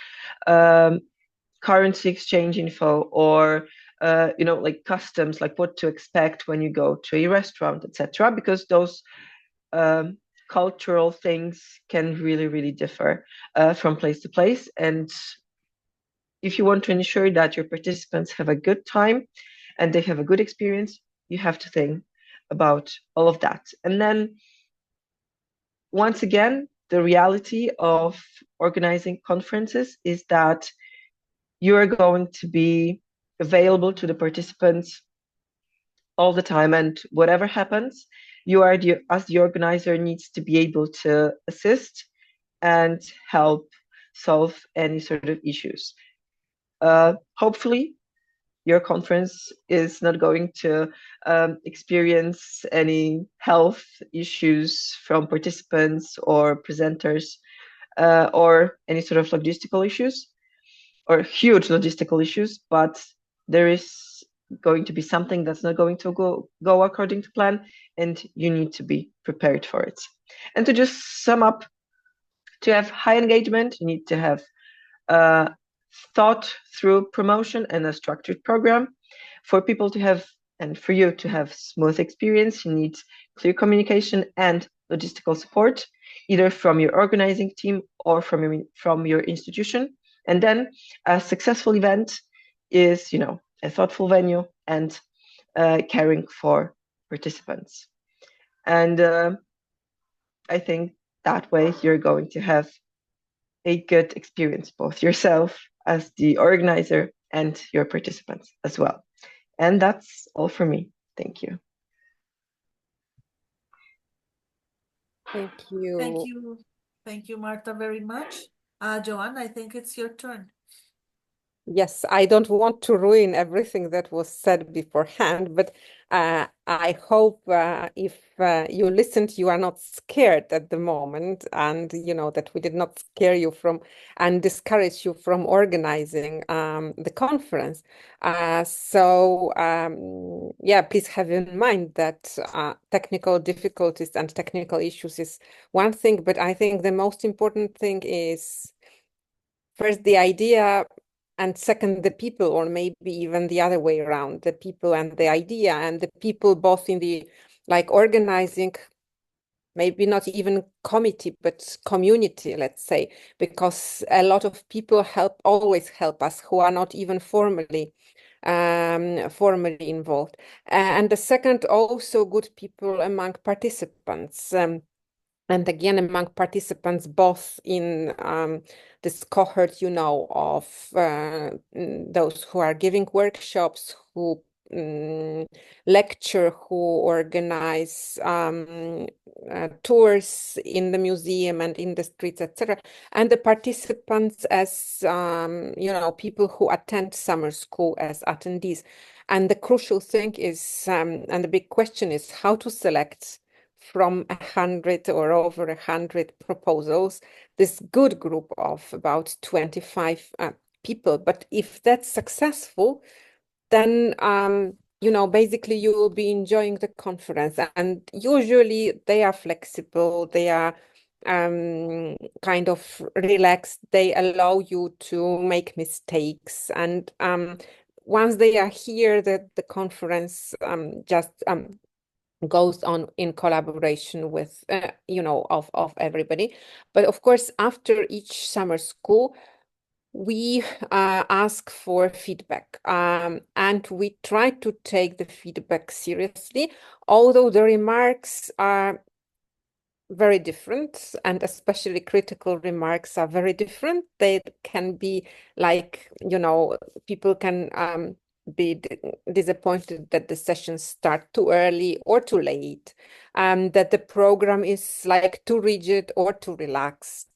currency exchange info, or, like customs, like what to expect when you go to a restaurant, etc. Because those cultural things can really, really differ from place to place. And if you want to ensure that your participants have a good time and they have a good experience, you have to think about all of that. And then, once again, the reality of organizing conferences is that you are going to be available to the participants all the time, and whatever happens, you are as the organizer needs to be able to assist and help solve any sort of issues. Hopefully, your conference is not going to experience any health issues from participants or presenters, or any sort of logistical issues, or huge logistical issues, but there is going to be something that's not going to go according to plan, and you need to be prepared for it. And to just sum up, to have high engagement, you need to have thought through promotion and a structured program. For people to have, and for you to have smooth experience, you need clear communication and logistical support, either from your organizing team or from your institution. And then a successful event is, a thoughtful venue and caring for participants. And I think that way you're going to have a good experience, both yourself as the organizer and your participants as well. And that's all for me. Thank you. Thank you. Thank you. Thank you, Marta, very much. Joanne, I think it's your turn. Yes, I don't want to ruin everything that was said beforehand, but I hope if you listened, you are not scared at the moment, and that we did not scare you from and discourage you from organizing the conference. So yeah, please have in mind that technical difficulties and technical issues is one thing, but I think the most important thing is first the idea, and second, the people, or maybe even the other way around, the people and the idea, and the people both in the organizing, maybe not even committee, but community, let's say, because a lot of people always help us who are not even formally involved. And the second, also good people among participants. And again, among participants, both in this cohort, of those who are giving workshops, who lecture, who organize tours in the museum and in the streets, etc. And the participants as, people who attend summer school as attendees. And the crucial thing is, and the big question is how to select from 100 or over 100 proposals, this good group of about 25 people. But if that's successful, then basically you will be enjoying the conference. And usually they are flexible, they are kind of relaxed, they allow you to make mistakes. And once they are here, the conference just goes on in collaboration with, of everybody. But of course, after each summer school, we ask for feedback, and we try to take the feedback seriously, although the remarks are very different, and especially critical remarks are very different. They can be like, people can be disappointed that the sessions start too early or too late, that the program is like too rigid or too relaxed.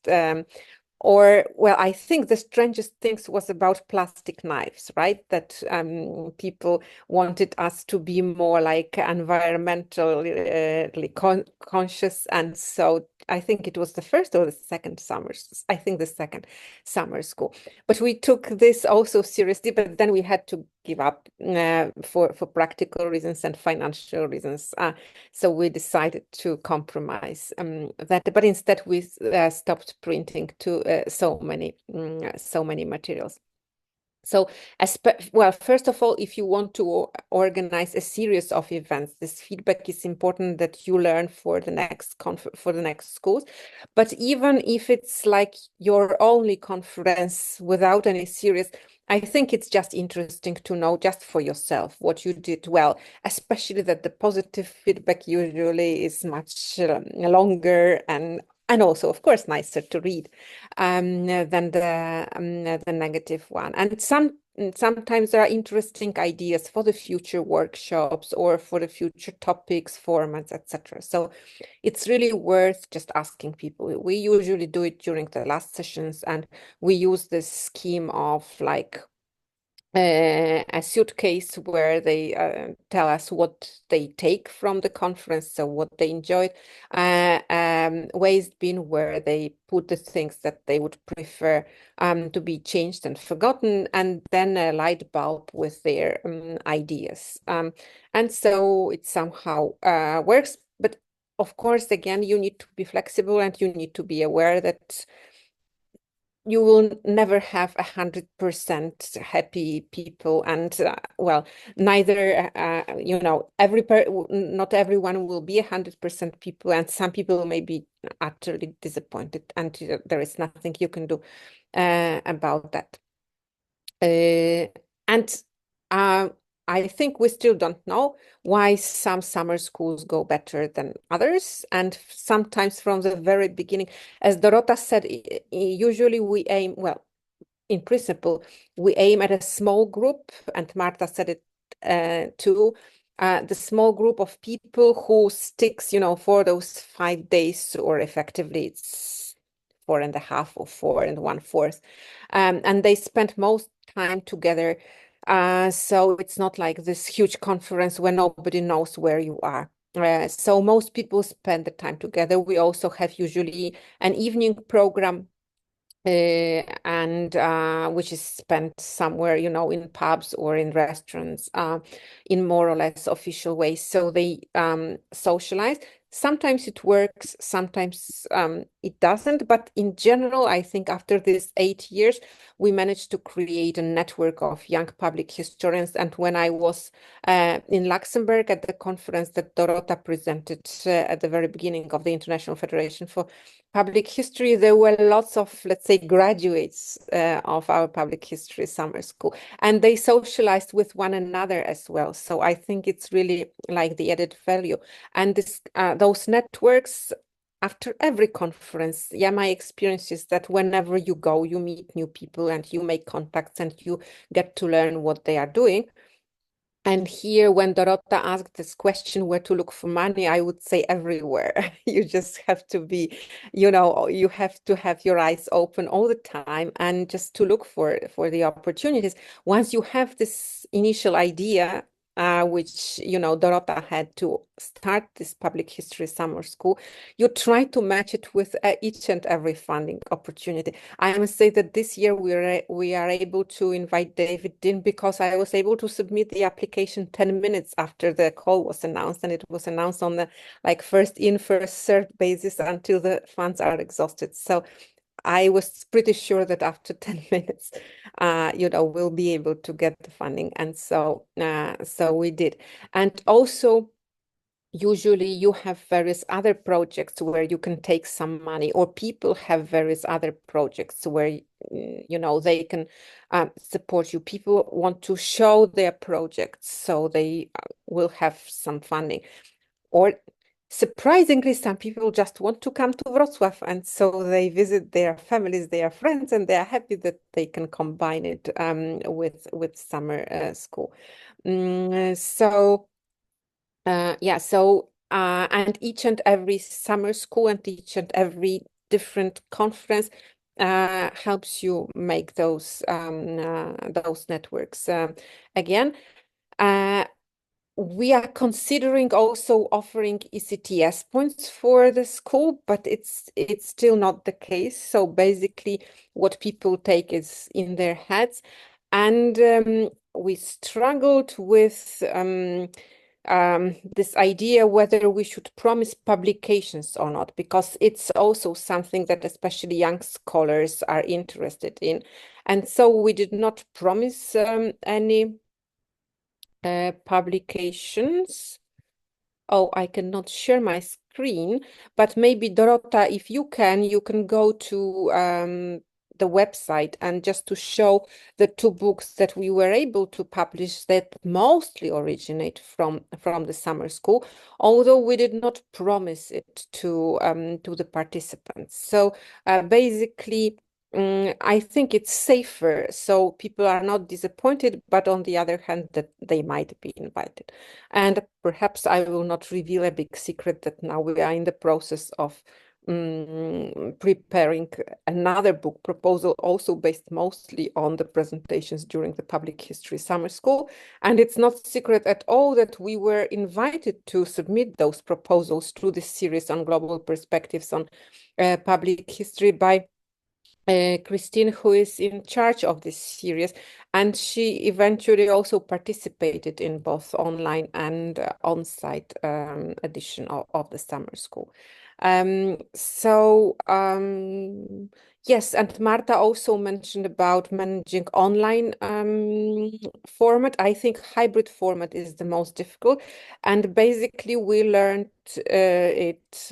Or, well, I think the strangest things was about plastic knives, right? That people wanted us to be more like environmentally conscious. And so I think it was the first or the second I think the second summer school. But we took this also seriously, but then we had to give up for practical reasons and financial reasons. So we decided to compromise that, but instead we stopped printing so many materials. So, well, first of all, if you want to organize a series of events, this feedback is important that you learn for the next schools. But even if it's like your only conference without any series, I think it's just interesting to know just for yourself what you did well, especially that the positive feedback usually is much longer and also, of course, nicer to read than the negative one. And sometimes there are interesting ideas for the future workshops or for the future topics, formats, etc. So it's really worth just asking people. We usually do it during the last sessions, and we use this scheme of like a suitcase where they tell us what they take from the conference, so what they enjoyed, waste bin where they put the things that they would prefer to be changed and forgotten, and then a light bulb with their ideas. And so it somehow works. But of course, again, you need to be flexible and you need to be aware that you will never have 100% happy people, and well, neither not everyone will be 100% people, and some people may be utterly disappointed, and there is nothing you can do about that. And I think we still don't know why some summer schools go better than others. And sometimes from the very beginning, as Dorota said, usually we aim, well, in principle, we aim at a small group, and Marta said it too, the small group of people who sticks, for those 5 days, or effectively it's 4.5 or 4 1/4. And they spend most time together. So it's not like this huge conference where nobody knows where you are. So most people spend the time together. We also have usually an evening program, and which is spent somewhere, in pubs or in restaurants, in more or less official ways. So they socialize. Sometimes it works, sometimes it doesn't. But in general, I think after these 8 years, we managed to create a network of young public historians. And when I was in Luxembourg at the conference that Dorota presented at the very beginning of the International Federation for Public History, there were lots of, let's say, graduates of our public history summer school, and they socialized with one another as well. So I think it's really like the added value. And those networks, after every conference, my experience is that whenever you go, you meet new people and you make contacts and you get to learn what they are doing. And here, when Dorota asked this question, where to look for money, I would say everywhere. You just have to be, you have to have your eyes open all the time and just to look for the opportunities. Once you have this initial idea, which, Dorota had to start this public history summer school, you try to match it with each and every funding opportunity. I must say that this year we are able to invite David in because I was able to submit the application 10 minutes after the call was announced, and it was announced on the first in, first served basis until the funds are exhausted. So I was pretty sure that after 10 minutes, we'll be able to get the funding. And so we did. And also, usually you have various other projects where you can take some money, or people have various other projects where, they can support you. People want to show their projects, so they will have some funding. Or surprisingly, some people just want to come to Wrocław, and so they visit their families, their friends, and they are happy that they can combine it with summer school. And each and every summer school and each and every different conference helps you make those networks. Again, we are considering also offering ECTS points for the school, but it's still not the case. So basically, what people take is in their heads, and we struggled with this idea whether we should promise publications or not, because it's also something that especially young scholars are interested in, and so we did not promise any publications. Oh, I cannot share my screen, but maybe Dorota, if you can go to the website and just to show the two books that we were able to publish that mostly originate from the summer school, although we did not promise it to the participants. So basically, I think it's safer, so people are not disappointed, but on the other hand, that they might be invited. And perhaps I will not reveal a big secret that now we are in the process of preparing another book proposal, also based mostly on the presentations during the public history summer school. And it's not secret at all that we were invited to submit those proposals to this series on global perspectives on public history by Christine, who is in charge of this series, and she eventually also participated in both online and on-site edition of the summer school. Yes, and Marta also mentioned about managing online format. I think hybrid format is the most difficult, and basically we learned it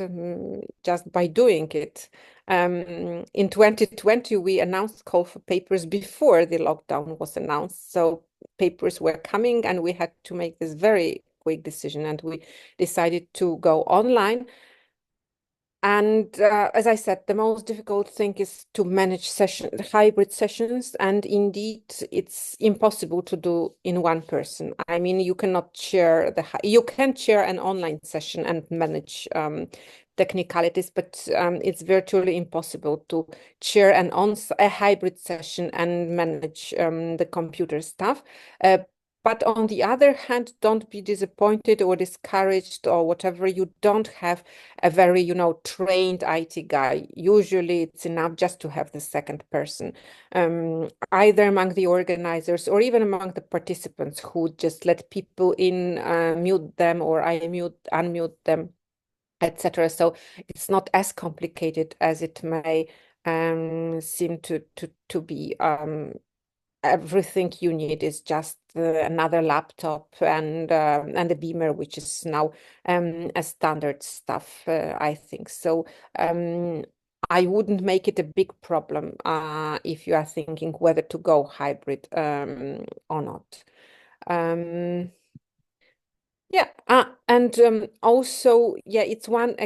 just by doing it. In 2020, we announced call for papers before the lockdown was announced. So papers were coming and we had to make this very quick decision, and we decided to go online. And as I said, the most difficult thing is to manage hybrid sessions. And indeed, it's impossible to do in one person. I mean, you cannot you can chair an online session and manage technicalities, but it's virtually impossible to chair a hybrid session and manage the computer stuff. But on the other hand, don't be disappointed or discouraged or whatever. You don't have a very, trained IT guy. Usually it's enough just to have the second person, either among the organizers or even among the participants who just let people in, mute them, or unmute them, etc. So it's not as complicated as it may seem to be. Everything you need is just another laptop and a beamer, which is now a standard stuff, I think. So I wouldn't make it a big problem if you are thinking whether to go hybrid or not. Yeah, and also, it's one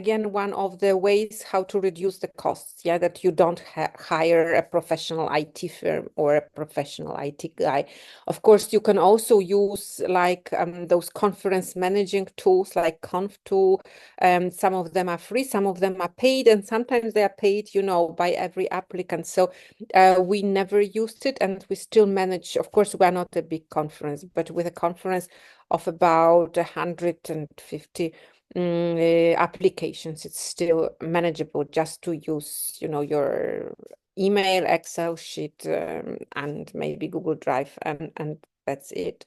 of the ways how to reduce the costs. Yeah, that you don't hire a professional IT firm or a professional IT guy. Of course, you can also use like those conference managing tools like Conf2. Some of them are free, some of them are paid, and sometimes they are paid, by every applicant. So we never used it, and we still manage. Of course, we are not a big conference, but with a conference of about 150 applications. It's still manageable just to use, your email, Excel sheet, and maybe Google Drive, and that's it.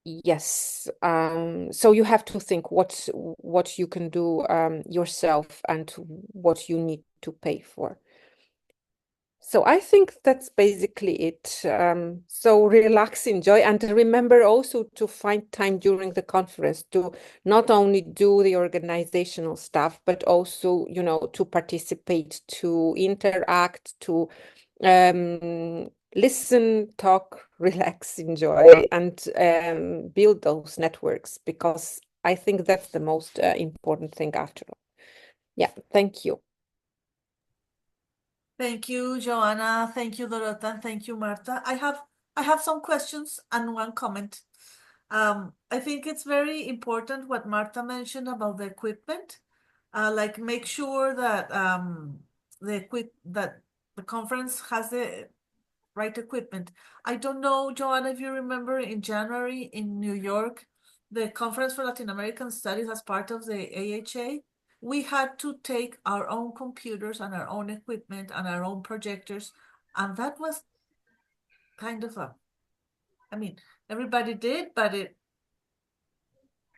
Yes. So you have to think what you can do yourself and what you need to pay for. So I think that's basically it. So relax, enjoy, and remember also to find time during the conference to not only do the organizational stuff, but also, to participate, to interact, to listen, talk, relax, enjoy, and build those networks, because I think that's the most important thing after all. Yeah, thank you. Thank you, Joanna. Thank you, Dorota. And thank you, Marta. I have some questions and one comment. I think it's very important what Marta mentioned about the equipment. Like make sure that that the conference has the right equipment. I don't know, Joanna, if you remember in January in New York, the Conference for Latin American Studies as part of the AHA, we had to take our own computers and our own equipment and our own projectors. And that was kind of I mean, everybody did, but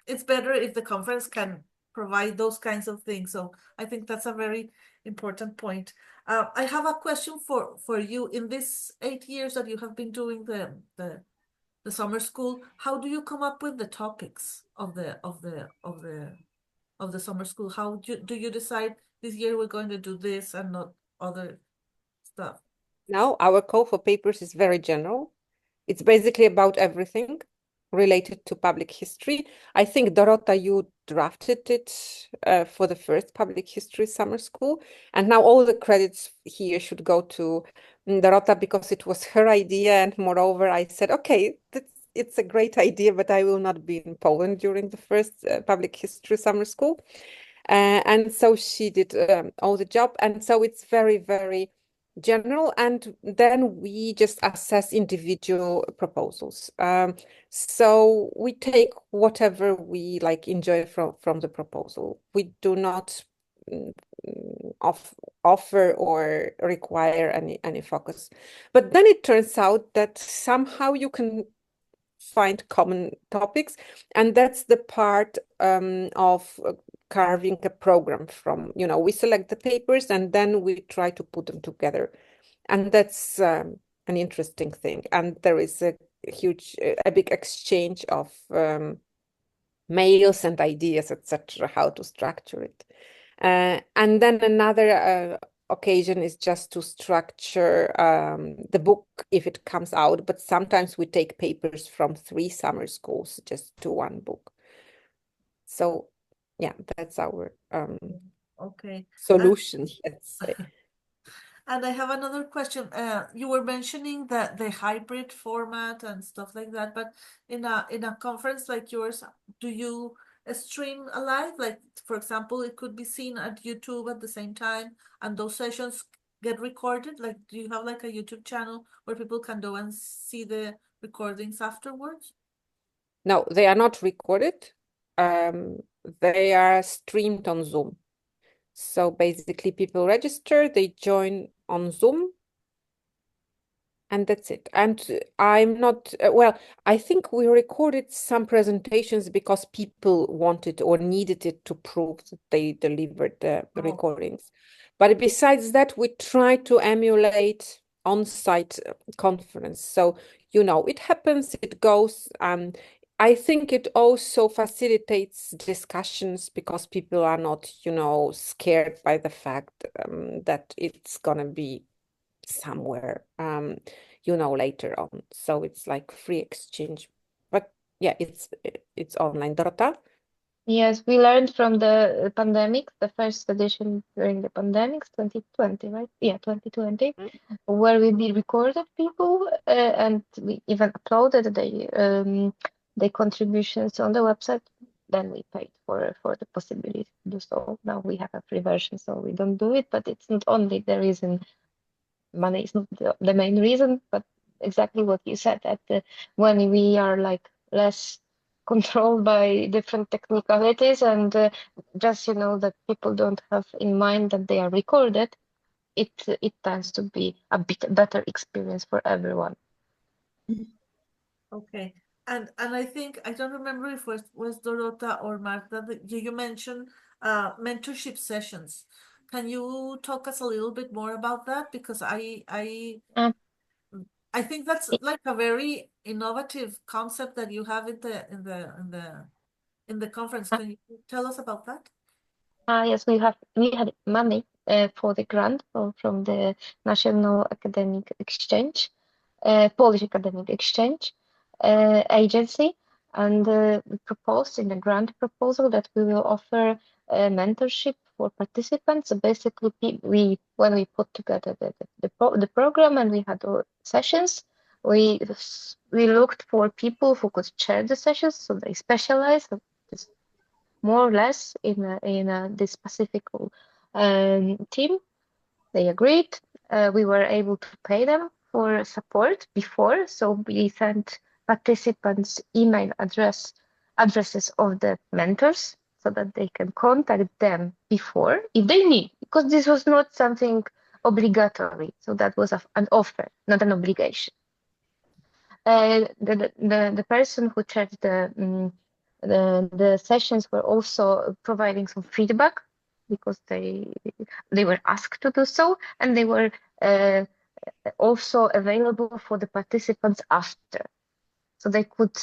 it's better if the conference can provide those kinds of things. So I think that's a very important point. I have a question for you. In these 8 years that you have been doing the summer school, how do you come up with the topics of the summer school? How do you decide this year we're going to do this and not other stuff? Now, our call for papers is very general. It's basically about everything related to public history. I think, Dorota, you drafted it for the first public history summer school. And now all the credits here should go to Dorota because it was her idea. And moreover, I said, okay, it's a great idea, but I will not be in Poland during the first public history summer school. And so she did all the job. And so it's very, very general, and then we just assess individual proposals. So we take whatever we enjoy from the proposal. We do not offer or require any focus. But then it turns out that somehow you can find common topics, and that's the part of carving a program from, we select the papers and then we try to put them together. And that's an interesting thing. And there is a big exchange of mails and ideas, etc., how to structure it. And then another occasion is just to structure the book if it comes out. But sometimes we take papers from 3 summer schools just to one book. So yeah, that's our okay solution, let's say. And I have another question. You were mentioning that the hybrid format and stuff like that, but in a conference like yours, do you stream live? Like, for example, it could be seen at YouTube at the same time, and those sessions get recorded? Like, do you have like a YouTube channel where people can go and see the recordings afterwards? No, they are not recorded. They are streamed on Zoom. So basically people register, they join on Zoom, and that's it. And I'm not, I think we recorded some presentations because people wanted or needed it to prove that they delivered the recordings. But besides that, we try to emulate on-site conference. So, it happens, it goes. I think it also facilitates discussions because people are not, scared by the fact that it's going to be somewhere, later on. So it's like free exchange. But yeah, it's online. Dorota? Yes, we learned from the pandemic, the first edition during the pandemic, 2020, right? Yeah, 2020, where we recorded people and we even uploaded the contributions on the website. Then we paid for the possibility to do so. Now we have a free version, so we don't do it. But it's not only the reason. Money is not the main reason, but exactly what you said, that when we are like less controlled by different technicalities and just, that people don't have in mind that they are recorded, it tends to be a bit better experience for everyone. Okay. And I think I don't remember if it was Dorota or Marta that you mentioned mentorship sessions. Can you talk us a little bit more about that? Because Um, I think that's like a very innovative concept that you have in the conference. Can you tell us about that? Yes, we had money for the grant from the National Academic Exchange, Polish Academic Exchange Agency, and we proposed in the grant proposal that we will offer mentorship for participants. So basically, when we put together the program and we had all sessions, we looked for people who could chair the sessions, so they specialize more or less in this specific team. They agreed. We were able to pay them for support before, so we sent participants email addresses of the mentors so that they can contact them before if they need, because this was not something obligatory. So that was an offer, not an obligation. The person who chaired the sessions were also providing some feedback because they were asked to do so, and they were also available for the participants after, so they could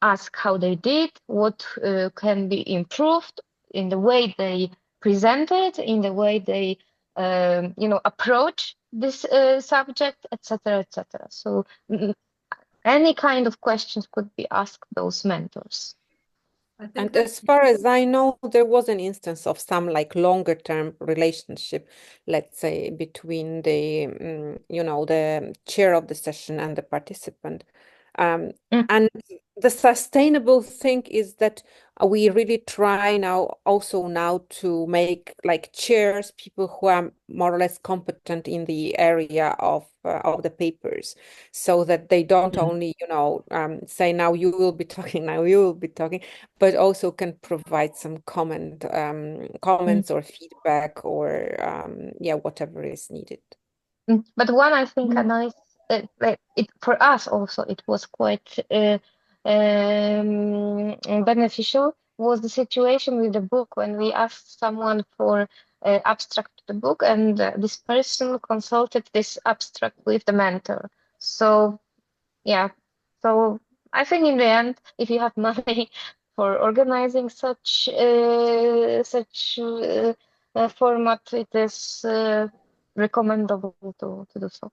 ask how they did, what can be improved in the way they presented, in the way they approach this subject, etc., etc. So any kind of questions could be asked those mentors. And as far as I know, there was an instance of some like longer term relationship, let's say, between the, the chair of the session and the participant. And the sustainable thing is that we really try now to make like chairs people who are more or less competent in the area of the papers, so that they don't only, say now you will be talking, now you will be talking, but also can provide some comments or feedback or whatever is needed. But one, I think, a nice for us also, it was quite beneficial, was the situation with the book when we asked someone for abstract to the book, and this person consulted this abstract with the mentor. So yeah, so I think in the end, if you have money for organizing such format, it is recommendable to do so.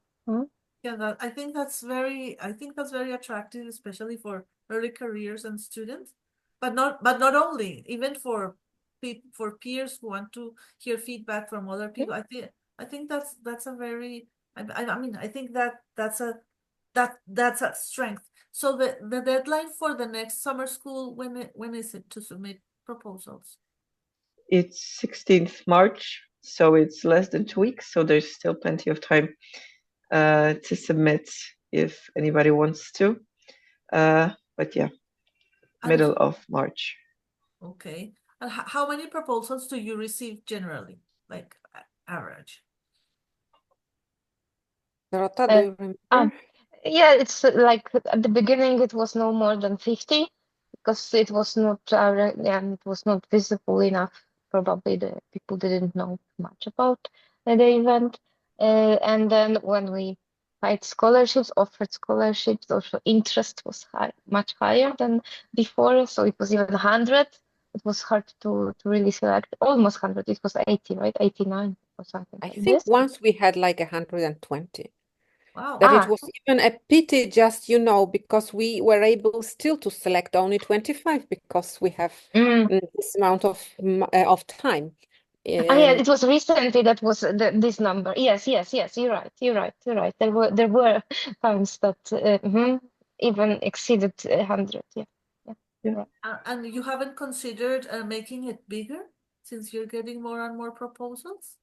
Yeah, I think that's very attractive, especially for early careers and students, but not only, even for peers who want to hear feedback from other people. I think that's a very, I mean, I think that's a strength. So the deadline for the next summer school, when is it to submit proposals? It's 16th March, so it's less than 2 weeks, so there's still plenty of time to submit if anybody wants to. But yeah, middle of March. Okay. And how many proposals do you receive generally, like average? Dorota, do you remember? Yeah, it's like at the beginning it was no more than 50 because it was not it was not visible enough. Probably the people didn't know much about the event. And then when we offered scholarships, also interest was much higher than before. So it was even 100. It was hard to really select. Almost 100. It was 80, right? 89 or something I like think this. once we had like 120. Wow. That it was even a pity, just because we were able still to select only 25 because we have this amount of time. Yeah, it was recently that was this number. Yes, you're right. There were times that even exceeded 100. Yeah. And you haven't considered making it bigger since you're getting more and more proposals?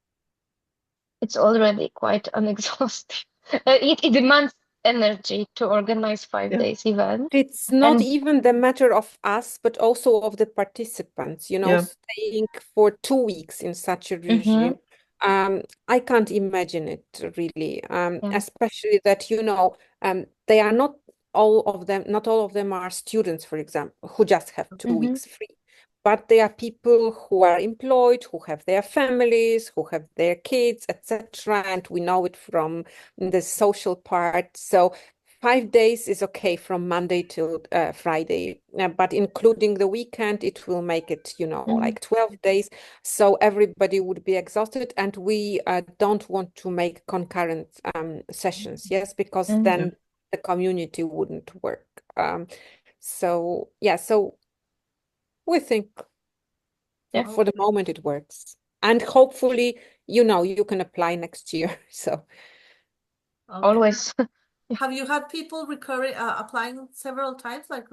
It's already quite unexhausting. It demands energy to organize 5 days event. It's not And even the matter of us, but also of the participants, staying for 2 weeks in such a regime. I can't imagine it really, especially that, they are not not all of them are students, for example, who just have 2 weeks free. But they are people who are employed, who have their families, who have their kids, etc. And we know it from the social part. So 5 days is okay from Monday till Friday, but including the weekend, it will make it, like 12 days. So everybody would be exhausted, and we don't want to make concurrent sessions, yes, because then the community wouldn't work. So we think for the moment it works. And hopefully, you can apply next year. So always. Have you had people applying several times, like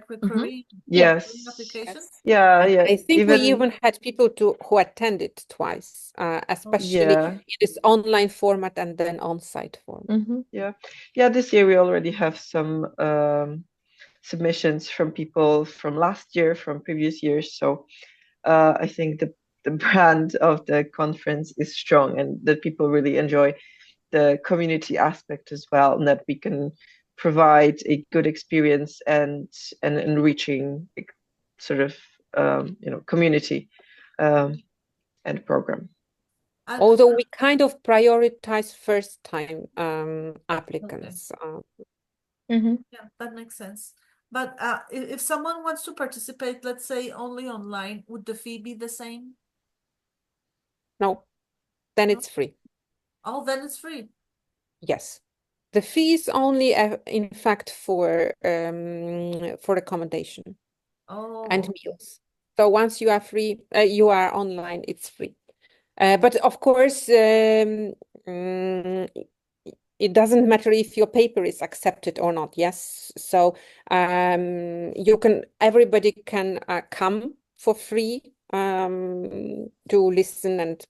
recurring Yes. application? Yeah. I think we even had people who attended twice, especially in this online format and then on-site format. Yeah. This year we already have some submissions from people from last year, from previous years. So I think the brand of the conference is strong, and that people really enjoy the community aspect as well, and that we can provide a good experience and enriching sort of community and program. Although we kind of prioritize first time applicants. Yeah, that makes sense. But if someone wants to participate, let's say only online, would the fee be the same? No, then it's free. Oh, then it's free. Yes. The fee is only, in fact, for accommodation and meals. So once you are free, you are online, it's free. But of course, it doesn't matter if your paper is accepted or not. Yes. So everybody can come for free to listen and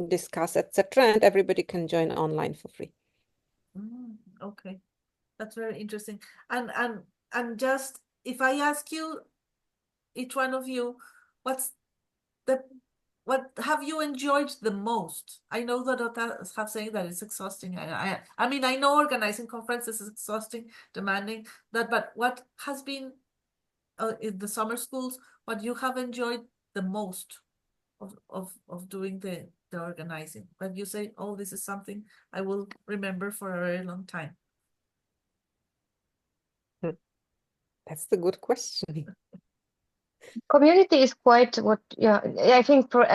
discuss, etc. And everybody can join online for free. Okay, that's very interesting. And just if I ask you, each one of you, what have you enjoyed the most? I know that others have saying that it's exhausting. I mean, I know organizing conferences is exhausting, demanding but what has been in the summer schools, what you have enjoyed the most of doing the organizing? When you say, oh, this is something I will remember for a very long time. That's the good question. Community is quite I think for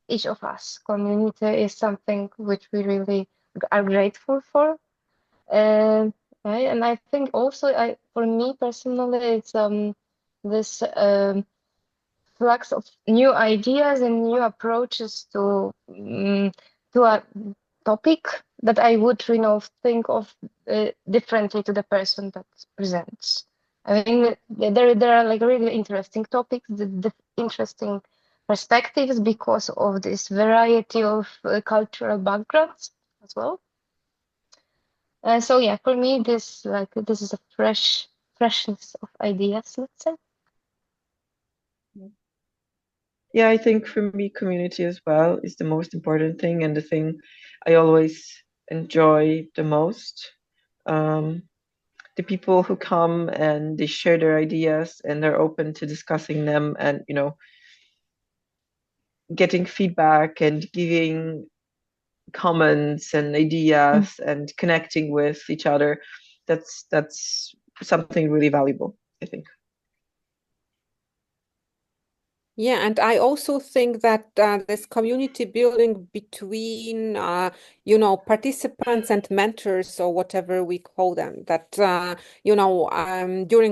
each of us, community is something which we really are grateful for. Right? And I think also for me personally, it's this flux of new ideas and new approaches to a topic that I would think of differently to the person that presents. I mean, there are like really interesting topics, the interesting perspectives because of this variety of cultural backgrounds as well. So yeah, for me, this is a freshness of ideas, let's say. Yeah, I think for me, community as well is the most important thing, and the thing I always enjoy the most. The people who come and they share their ideas and they're open to discussing them and, getting feedback and giving comments and ideas and connecting with each other. That's something really valuable, I think. Yeah, and I also think that this community building between, participants and mentors or whatever we call them, that, during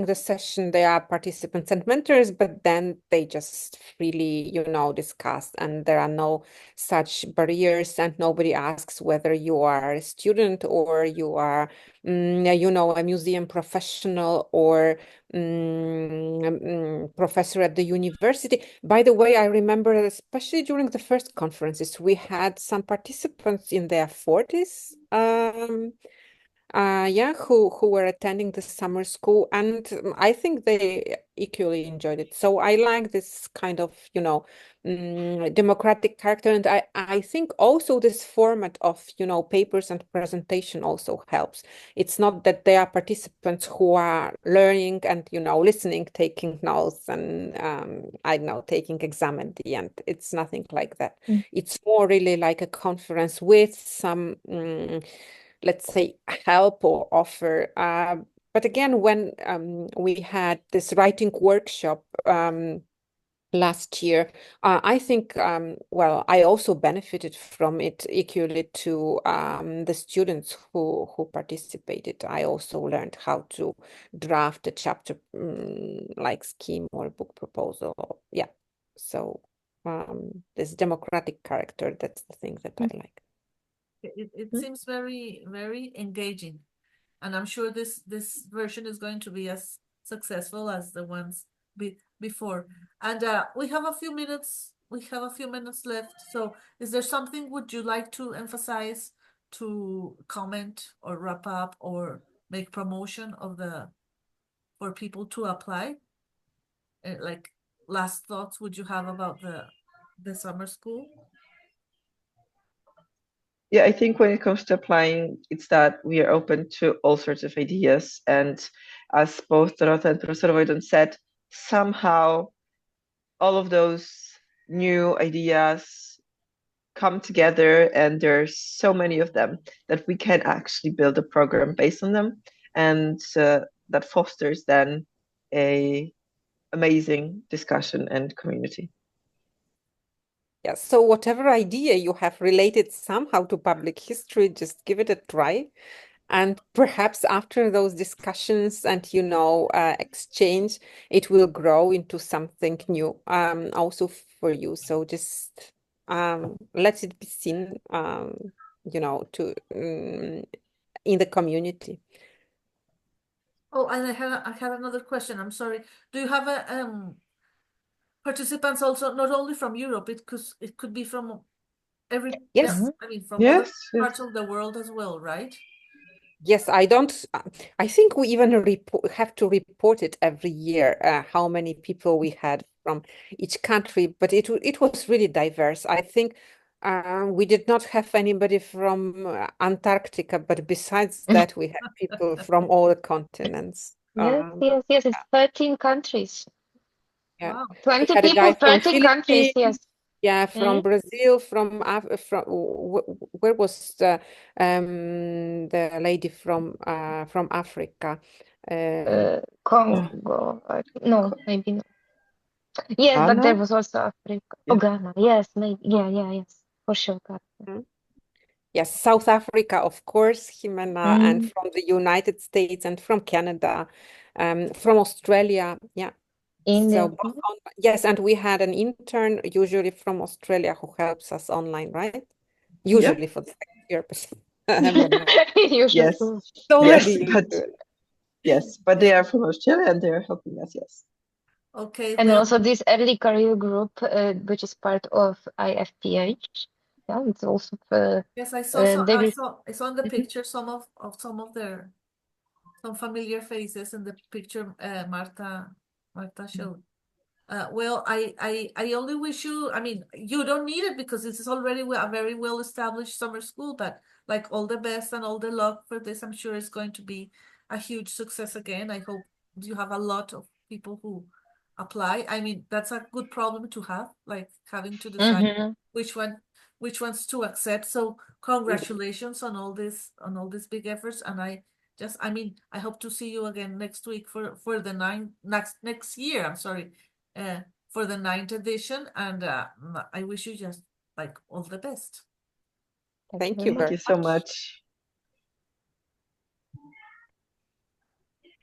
the session, they are participants and mentors, but then they just freely, discuss, and there are no such barriers, and nobody asks whether you are a student or you are, a museum professional or professor at the university. By the way, I remember, especially during the first conferences, we had some participants in their 40s. who were attending the summer school, and I think they equally enjoyed it. So I like this kind of, democratic character, and I think also this format of, papers and presentation also helps. It's not that they are participants who are learning and, listening, taking notes, and I don't know, taking exam at the end. It's nothing like that. It's more really like a conference with some let's say, help or offer. But again, when we had this writing workshop last year, I think, well, I also benefited from it equally to the students who participated. I also learned how to draft a chapter like scheme or book proposal. Yeah. So this democratic character, that's the thing that I like. It seems very, very engaging. And I'm sure this version is going to be as successful as the ones before. And we have a few minutes. We have a few minutes left. So, is there something would you like to emphasize, to comment or wrap up or make promotion of for people to apply? Like last thoughts would you have about the summer school? Yeah, I think when it comes to applying, it's that we are open to all sorts of ideas. And as both Dorota and Professor Vojdon said, somehow all of those new ideas come together, and there's so many of them that we can actually build a program based on them. And that fosters then a amazing discussion and community. Yeah, so whatever idea you have related somehow to public history, just give it a try. And perhaps after those discussions and, exchange, it will grow into something new also for you. So just let it be seen, in the community. Oh, and I had another question. I'm sorry. Do you have participants also not only from Europe? It could be from every Yes. I mean from Yes, other parts of the world as well, right? Yes, I don't. I think we even have to report it every year, how many people we had from each country. But it was really diverse. I think we did not have anybody from Antarctica, but besides that, we had people from all the continents. Yes, it's 13 countries. Yeah, Wow. we 20 had a people, guy from 13 countries, Philippines. yes. Yeah, from Brazil, from where was the lady from Africa? Congo. No, maybe not. Yes, but there Ghana? was also Africa. Yeah. Oh, Ghana. Yes, maybe. Yeah, yes. For sure, Ghana. Yes, South Africa, of course, Jimena, and Mm. from the United States and from Canada, from Australia. Yeah. India. So yes, and we had an intern usually from Australia who helps us online, right? Usually for the second year, but Usually. Yes. already Yes, but they are from Australia and they're helping us, yes. Okay, And well, also this early career group, which is part of IFPH. Yeah, it's also yes, I saw they I saw in the picture some of their some familiar faces in the picture Marta showed. Well, I only wish you, I mean, you don't need it because this is already a very well established summer school, but like all the best and all the luck for this. I'm sure it's going to be a huge success again. I hope you have a lot of people who apply. I mean, that's a good problem to have, like having to decide which ones to accept. So congratulations on all these big efforts. And I mean, I hope to see you again next week for the next year. I'm sorry, for the 9th edition, and I wish you just like all the best. Thank very you much. Thank you so much.